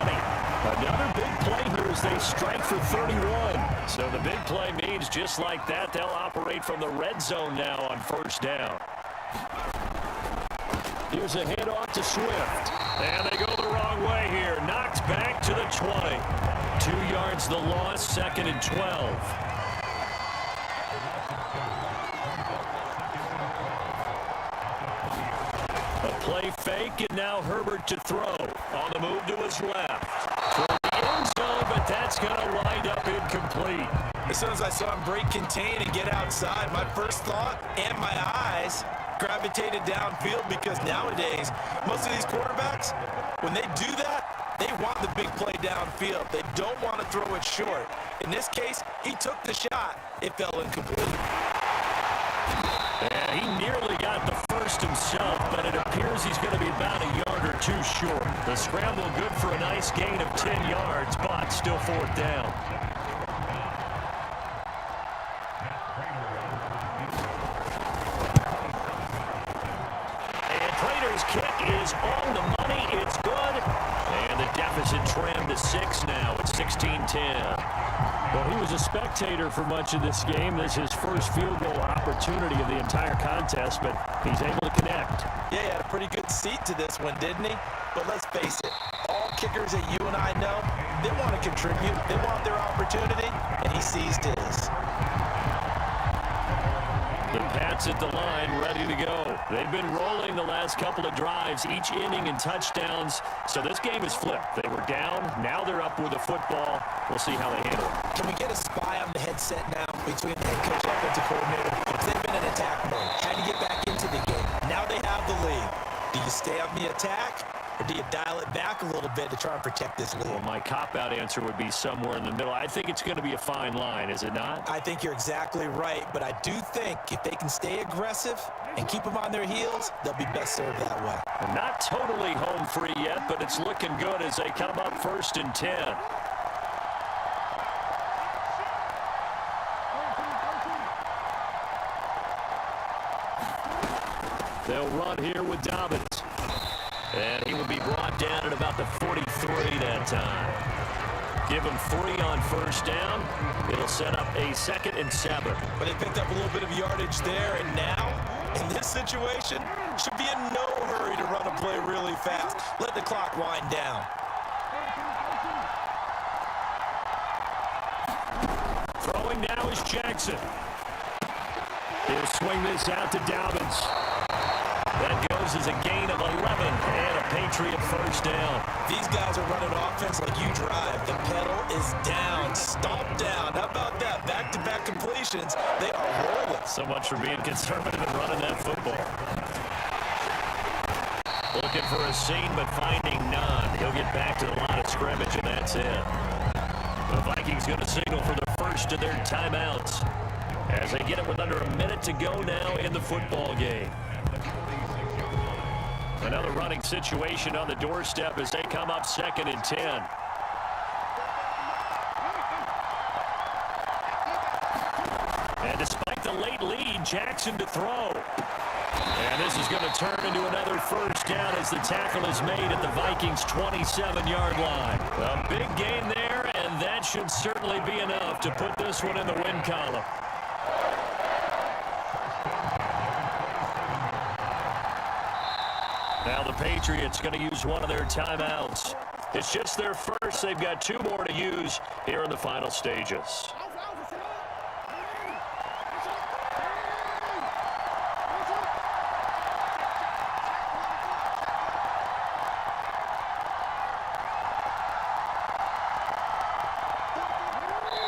Another big play here as they strike for 31. So the big play means just like that, they'll operate from the red zone now on 1st down. Here's a handoff to Swift. And they go the wrong way here. Knocked back to the 20. 2 yards the loss, 2nd and 12. play fake, and now Herbert to throw. On the move to his left. For the end zone, but that's going to wind up incomplete. As soon as I saw him break contain and get outside, my first thought and my eyes gravitated downfield, because nowadays, most of these quarterbacks, when they do that, they want the big play downfield. They don't want to throw it short. In this case, he took the shot. It fell incomplete. And he nearly got the first himself, but it appears he's going to be about a yard or two short. The scramble good for a nice gain of 10 yards, but still fourth down. Kick is on the money. It's good. And the deficit trimmed to 6 now. It's 16-10. Well, he was a spectator for much of this game. This is his first field goal opportunity of the entire contest, but he's able to connect. Yeah, he had a pretty good seat to this one, didn't he? But let's face it, all kickers that you and I know, they want to contribute. They want their opportunity, and he seized his. The Pats at the line, ready to go. They've been rolling the last couple of drives, each inning in touchdowns. So this game is flipped. They were down. Now they're up with the football. We'll see how they handle it. Can we get a spy on the headset now between the head coach and offensive coordinator? Because they've been in attack mode, trying to get back into the game. Now they have the lead. Do you stay on the attack, or do you dial it back a little bit to try and protect this lead? Well, my cop-out answer would be somewhere in the middle. I think it's going to be a fine line, is it not? I think you're exactly right, but I do think if they can stay aggressive and keep them on their heels, they'll be best served that way. Well, not totally home free yet, but it's looking good as they come up 1st and 10. They'll run here with Dobbins. And he will be brought down at about the 43 that time. Give him 3 on 1st down. It'll set up a 2nd and 7. But they picked up a little bit of yardage there, and now, in this situation, should be in no hurry to run a play really fast. Let the clock wind down. Throwing now is Jackson. He'll swing this out to Dobbins. That goes as a gain of 11 and a Patriot 1st down. These guys are running offense like you drive. The pedal is down, stomp down. How about that? Back-to-back completions. They are rolling. So much for being conservative and running that football. Looking for a seam, but finding none. He'll get back to the line of scrimmage, and that's it. The Vikings going to signal for the first of their timeouts as they get it with under a minute to go now in the football game. Another running situation on the doorstep as they come up 2nd and 10. And despite the late lead, Jackson to throw. And this is going to turn into another 1st down as the tackle is made at the Vikings' 27-yard line. A big gain there, and that should certainly be enough to put this one in the win column. Now the Patriots going to use one of their timeouts. It's just their first. They've got 2 more to use here in the final stages.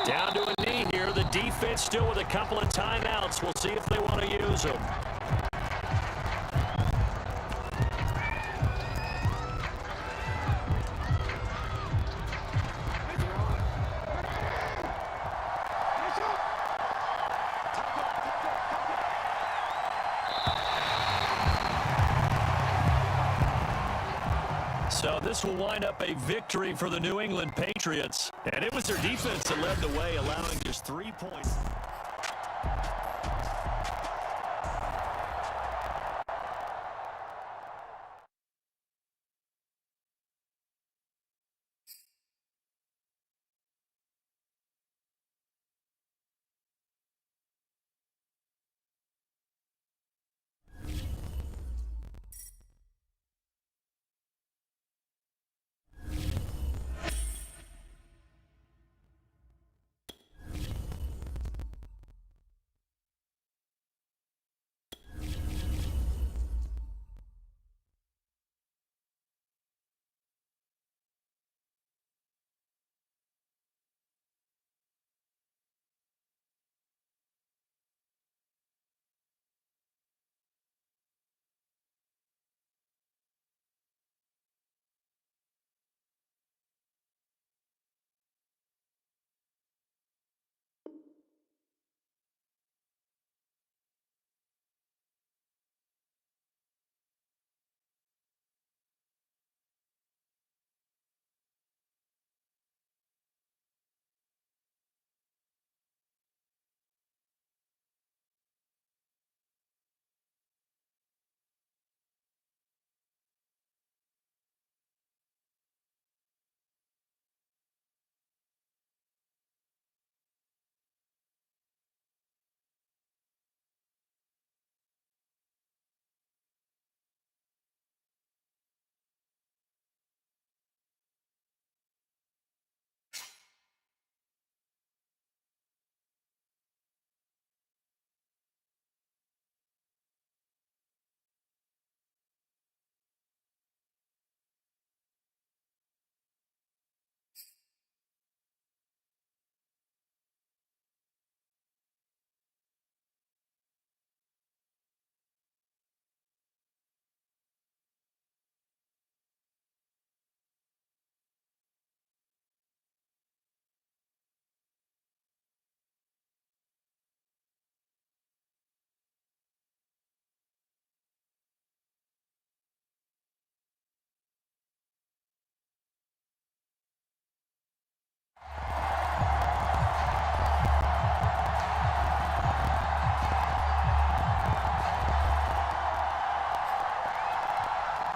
Down to a knee here. The defense still with a couple of timeouts. We'll see if they want to use them. So this will wind up a victory for the New England Patriots. And it was their defense that led the way, allowing just 3 points.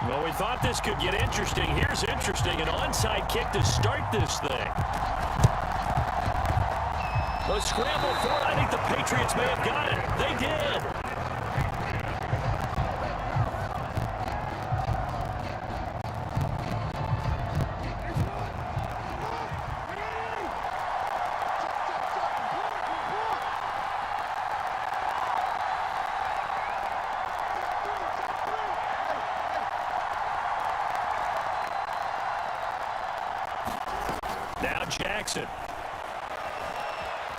Well, we thought this could get interesting. Here's interesting. An onside kick to start this thing. The scramble for it. I think the Patriots may have got it. They did. Now Jackson.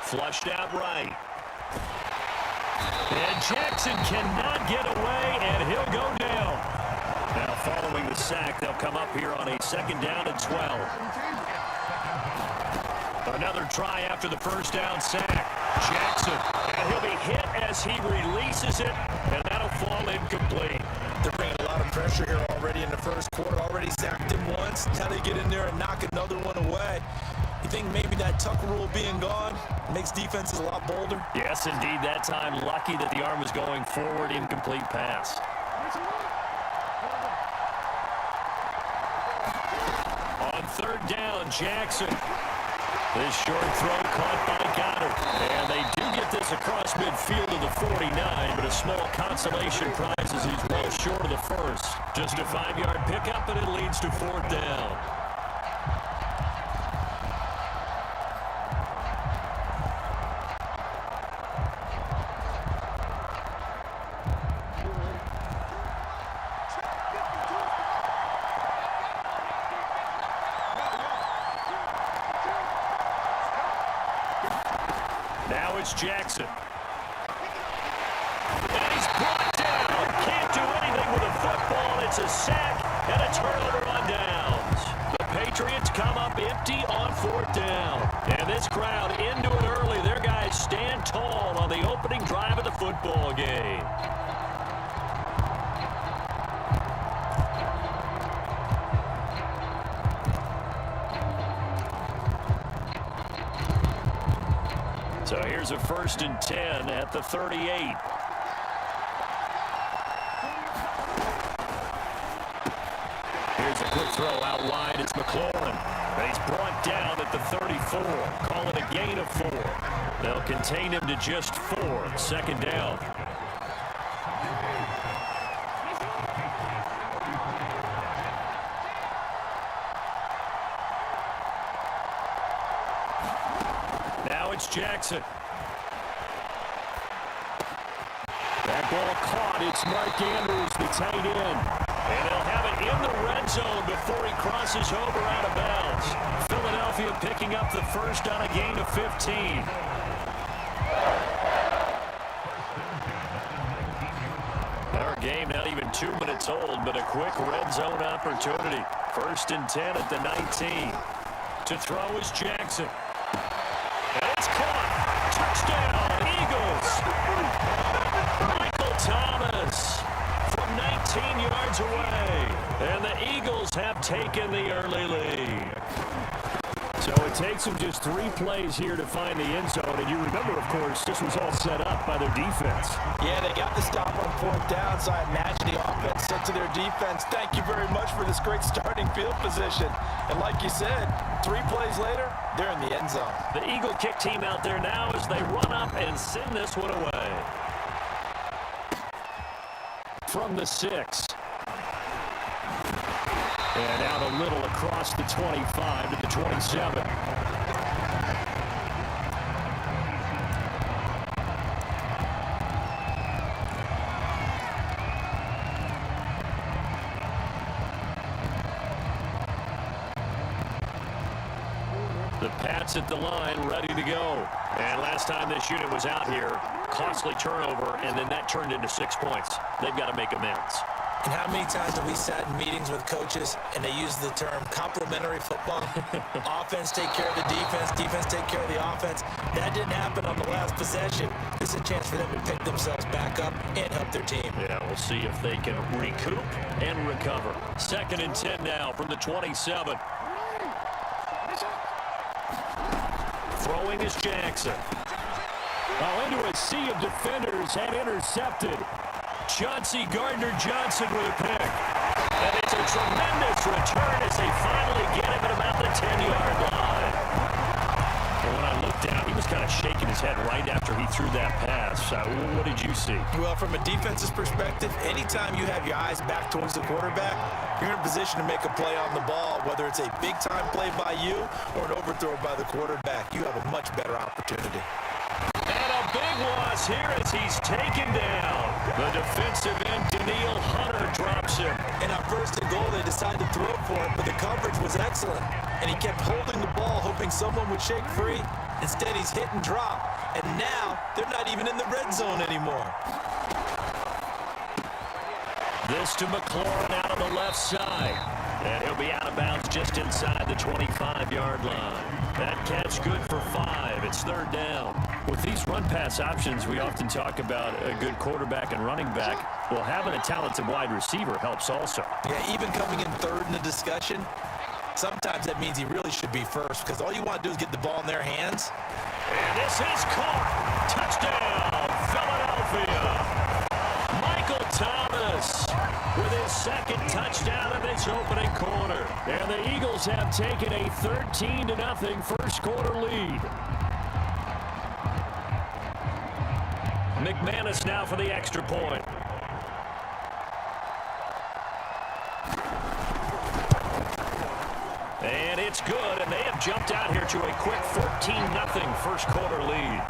Flushed out right. And Jackson cannot get away, and he'll go down. Now following the sack, they'll come up here on a 2nd down and 12. Another try after the first down sack. Jackson, and he'll be hit as he releases it, and that'll fall incomplete. They're bringing a lot of pressure here already in the first quarter. Already sacked him once. Now they get in there and knock another one away. You think maybe that tuck rule being gone makes defenses a lot bolder? Yes, indeed. That time, lucky that the arm was going forward. Incomplete pass. On 3rd down, Jackson. This short throw caught by Goddard. And they do get this across midfield to the 49, but a small consolation prize as he's well short of the first. Just a 5-yard pickup, and it leads to 4th down. Now it's Jackson. And he's brought down. Can't do anything with a football. It's a sack and a turnover on downs. The Patriots come up empty on 4th down. And this crowd into it early. Their guys stand tall on the opening drive of the football game. So here's a 1st and 10 at the 38. Here's a quick throw out wide. It's McLaurin. And he's brought down at the 34. Call it a gain of 4. They'll contain him to just 4. 2nd down. Now it's Jackson. That ball caught. It's Mark Andrews, the tight end. And he'll have it in the red zone before he crosses over out of bounds. Philadelphia picking up the first on a gain of 15. Our game not even 2 minutes old, but a quick red zone opportunity. 1st and 10 at the 19. To throw is Jackson. And it's caught. Touchdown, Eagles. Michael Thomas from 19 yards away. And the Eagles have taken the early lead. So it takes them just 3 plays here to find the end zone. And you remember, of course, this was all set up by their defense. Yeah, they got the stop on 4th down, so I imagine the offense said to their defense, thank you very much for this great starting field position. And like you said, 3 plays later, they're in the end zone. The Eagle kick team out there now as they run up and send this one away. From the 6. And out a little across the 25 to the 27. The Pats at the line, ready to go. And last time this unit was out here, costly turnover, and then that turned into 6 points. They've got to make amends. And how many times have we sat in meetings with coaches and they use the term complementary football? Offense take care of the defense, defense take care of the offense. That didn't happen on the last possession. This is a chance for them to pick themselves back up and help their team. Yeah, we'll see if they can recoup and recover. 2nd and 10 now from the 27. Throwing is Jackson. Oh, into a sea of defenders and intercepted. Chauncey Gardner-Johnson with a pick. And it's a tremendous return as they finally get him at about the 10-yard line. And when I looked down, he was kind of shaking his head right after he threw that pass. What did you see? Well, from a defense's perspective, anytime you have your eyes back towards the quarterback, you're in a position to make a play on the ball, whether it's a big-time play by you or an overthrow by the quarterback. You have a much better opportunity. And a big loss here as he's taken down. The defensive end, Daniil Hunter, drops him. And on first and goal, they decided to throw for it, but the coverage was excellent. And he kept holding the ball, hoping someone would shake free. Instead, he's hit and drop. And now, they're not even in the red zone anymore. This to McLaurin out on the left side. And he'll be out of bounds just inside the 25-yard line. That catch good for 5. It's third down. With these run-pass options, we often talk about a good quarterback and running back. Well, having a talented wide receiver helps also. Yeah, even coming in third in the discussion, sometimes that means he really should be first because all you want to do is get the ball in their hands. And this is caught. Touchdown, Philadelphia. Michael Thomas with his second touchdown of this opening quarter. And the Eagles have taken a 13-0 first quarter lead. McManus now for the extra point. And it's good, and they have jumped out here to a quick 14-0 first quarter lead.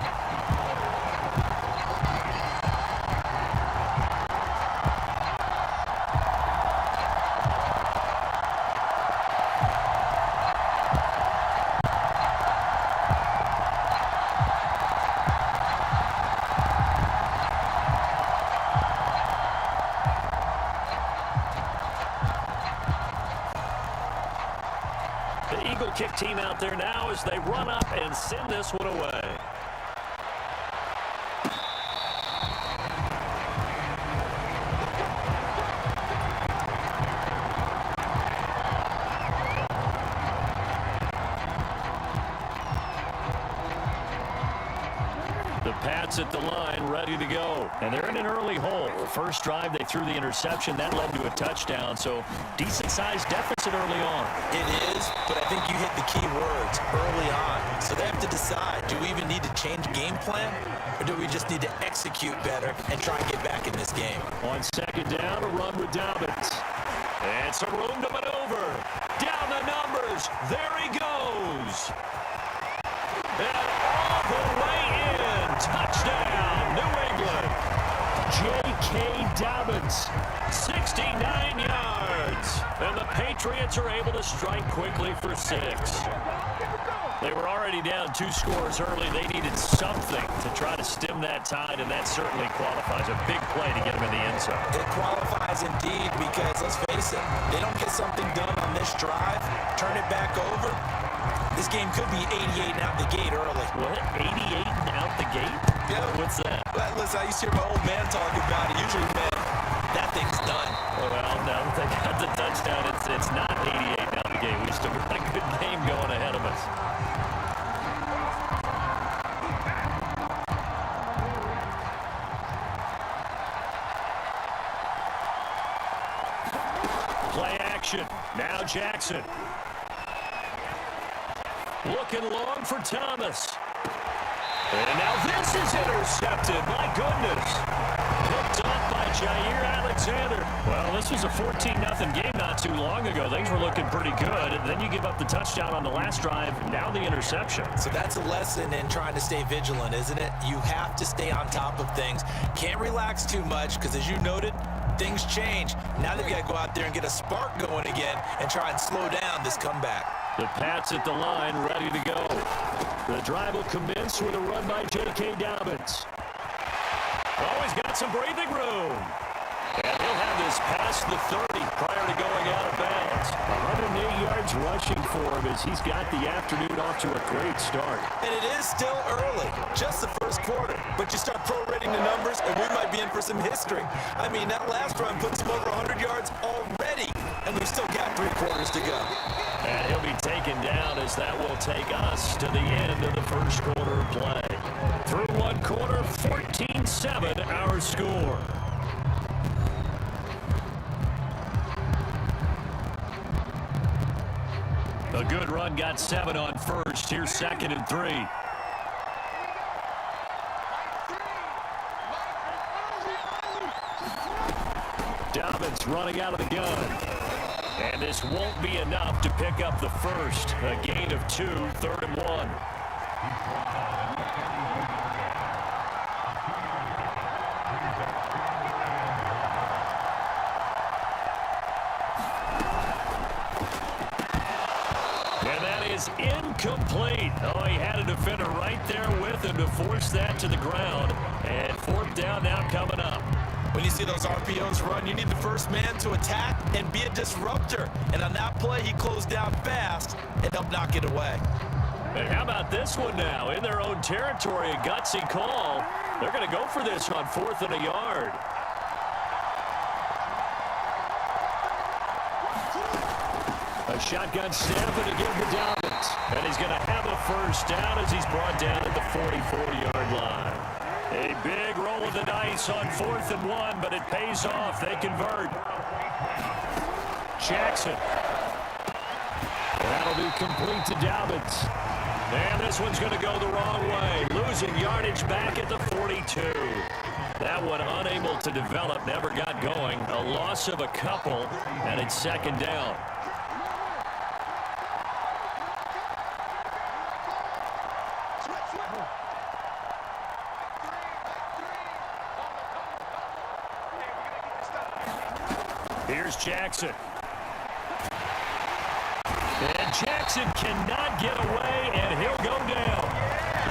Kick team out there now as they run up and send this one away. The Pats at the line, ready to go. And they're in an early hole. First drive, they threw the interception. That led to a touchdown, so decent-sized deficit early on. It is, but I think you hit the key words, early on. So they have to decide, do we even need to change game plan, or do we just need to execute better and try and get back in this game? On second down, a run with Dobbins. And some room to maneuver. Down the numbers. There he goes. And all the way in. Touchdown, New England. J.K. Dobbins. 69 yards. And the Patriots are able to strike quickly for 6. They were already down 2 scores early. They needed something to try to stem that tide, and that certainly qualifies. A big play to get them in the end zone. It qualifies indeed because, let's face it, they don't get something done on this drive, turn it back over. This game could be 88 and out the gate early. What? 88 and out the gate? Yeah. What's that? Well, listen, I used to hear my old man talk about it. Usually, man, that thing's done. Well, now that they got the touchdown, it's not 88 and out the gate. We still got a good game going ahead of us. Play action. Now Jackson. Looking long for Thomas. And now this is intercepted. My goodness. Picked off by Jair Alexander. Well, this was a 14-0 game not too long ago. Things were looking pretty good. And then you give up the touchdown on the last drive. Now the interception. So that's a lesson in trying to stay vigilant, isn't it? You have to stay on top of things. Can't relax too much because, as you noted, things change. Now they've got to go out there and get a spark going again and try and slow down this comeback. The Pats at the line, ready to go. The drive will commence with a run by J.K. Dobbins. Oh, he's got some breathing room. And he'll have this past the 30 prior to going out of bounds. 108 yards rushing for him as he's got the afternoon off to a great start. And it is still early, just the first quarter. But you start prorating the numbers, and we might be in for some history. I mean, that last run puts him over 100 yards already, and we've still got 3 quarters to go. And he'll be taken down as that will take us to the end of the first quarter of play. Through one quarter, 14-7 our score. A good run, got 7 on first. Here's 2nd and 3. Dobbins running out of the gun. And this won't be enough to pick up the first. A gain of 2, 3rd and 1. Incomplete. Oh, he had a defender right there with him to force that to the ground. And 4th down now coming up. When you see those RPOs run, you need the first man to attack and be a disruptor. And on that play, he closed down fast and helped knock it away. And how about this one now? In their own territory, a gutsy call. They're going to go for this on 4th and a yard. A shotgun snap and again to Dobbins. And he's going to have a first down as he's brought down at the 44-yard line. A big roll of the dice on 4th and 1, but it pays off. They convert. Jackson. That'll be complete to Dobbins. And this one's going to go the wrong way. Losing yardage back at the 42. That one unable to develop, never got going. A loss of a couple, and it's 2nd down. Here's Jackson. And Jackson cannot get away, and he'll go down.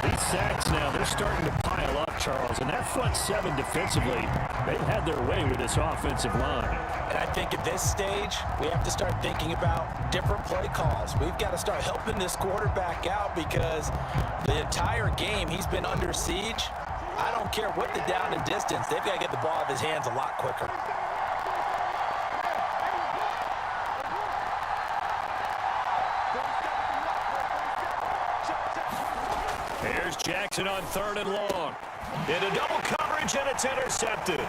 These sacks now, they're starting to pile up, Charles. And that front 7 defensively, they've had their way with this offensive line. And I think at this stage, we have to start thinking about different play calls. We've got to start helping this quarterback out because the entire game he's been under siege. I don't care what the down and distance. They've got to get the ball out of his hands a lot quicker. Here's Jackson on 3rd and long. Into double coverage, and it's intercepted.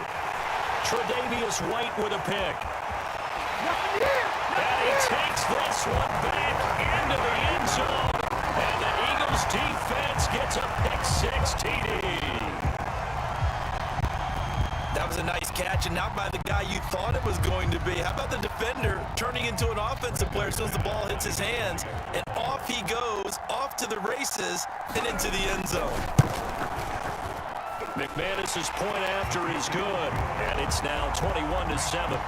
Tre'Davious White with a pick. And he takes this one back into the end zone. And the Eagles defense gets a pick-6 TD. That was a nice catch, and not by the guy you thought it was going to be. How about the defender turning into an offensive player as soon as the ball hits his hands, and off he goes, off to the races, and into the end zone. McManus's point after is good, and it's now 21-7.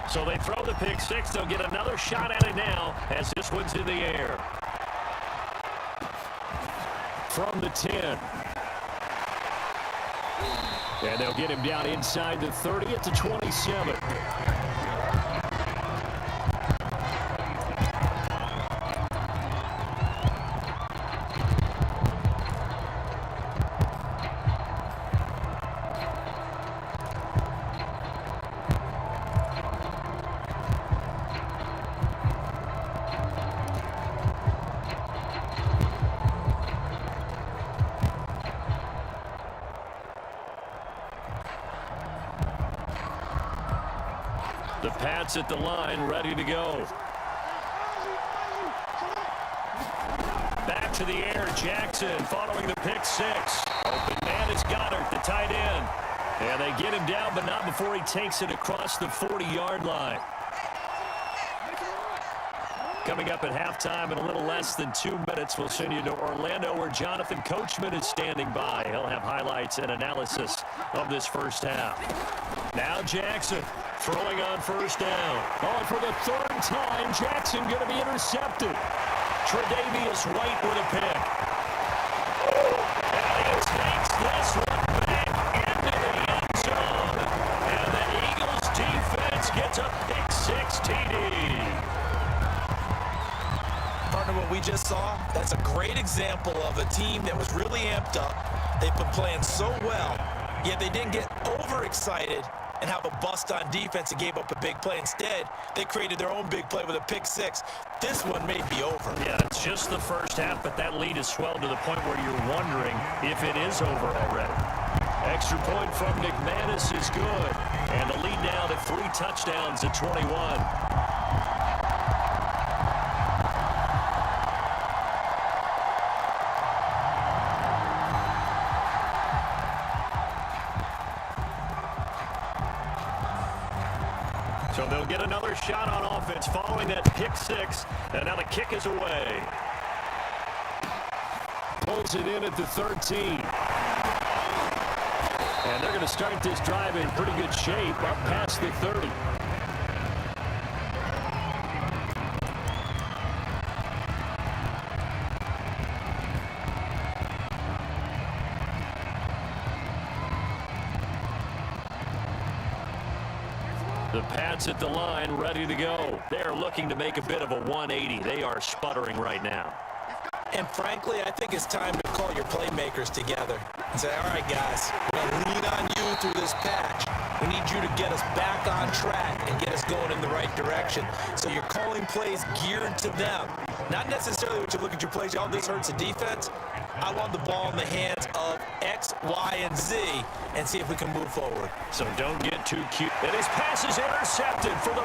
So they throw the pick-6. They'll get another shot at it now as this one's in the air. From the 10. And they'll get him down inside the 30 at the 27. The Pats at the line, ready to go. Back to the air, Jackson following the pick-6. Open man is Goddard, the tight end. And they get him down, but not before he takes it across the 40-yard line. Coming up at halftime in a little less than 2 minutes, we'll send you to Orlando where Jonathan Coachman is standing by. He'll have highlights and analysis of this first half. Now Jackson throwing on 1st down. Oh, for the 3rd time, Jackson going to be intercepted. Tre'Davious White with a pick. And he takes this one back into the end zone. And the Eagles defense gets a pick-6 TD. Partner, what we just saw, that's a great example of a team that was really amped up. They've been playing so well, yet they didn't get overexcited and have a bust on defense and gave up a big play. Instead, they created their own big play with a pick-6. This one may be over. Yeah, it's just the first half, but that lead has swelled to the point where you're wondering if it is over already. Extra point from McManus is good. And the lead now to 3 touchdowns at 21. So they'll get another shot on offense following that pick 6. And now the kick is away. Pulls it in at the 13. And they're going to start this drive in pretty good shape up past the 30. The Pats at the line, ready to go. They're looking to make a bit of a 180. They are sputtering right now. And frankly, I think it's time to call your playmakers together and say, all right, guys, we're going to lean on you through this patch. We need you to get us back on track and get us going in the right direction. So you're calling plays geared to them. Not necessarily what you look at your plays, oh, this hurts the defense. I want the ball in the hands of X, Y, and Z and see if we can move forward. So don't get too cute. And his pass is intercepted for the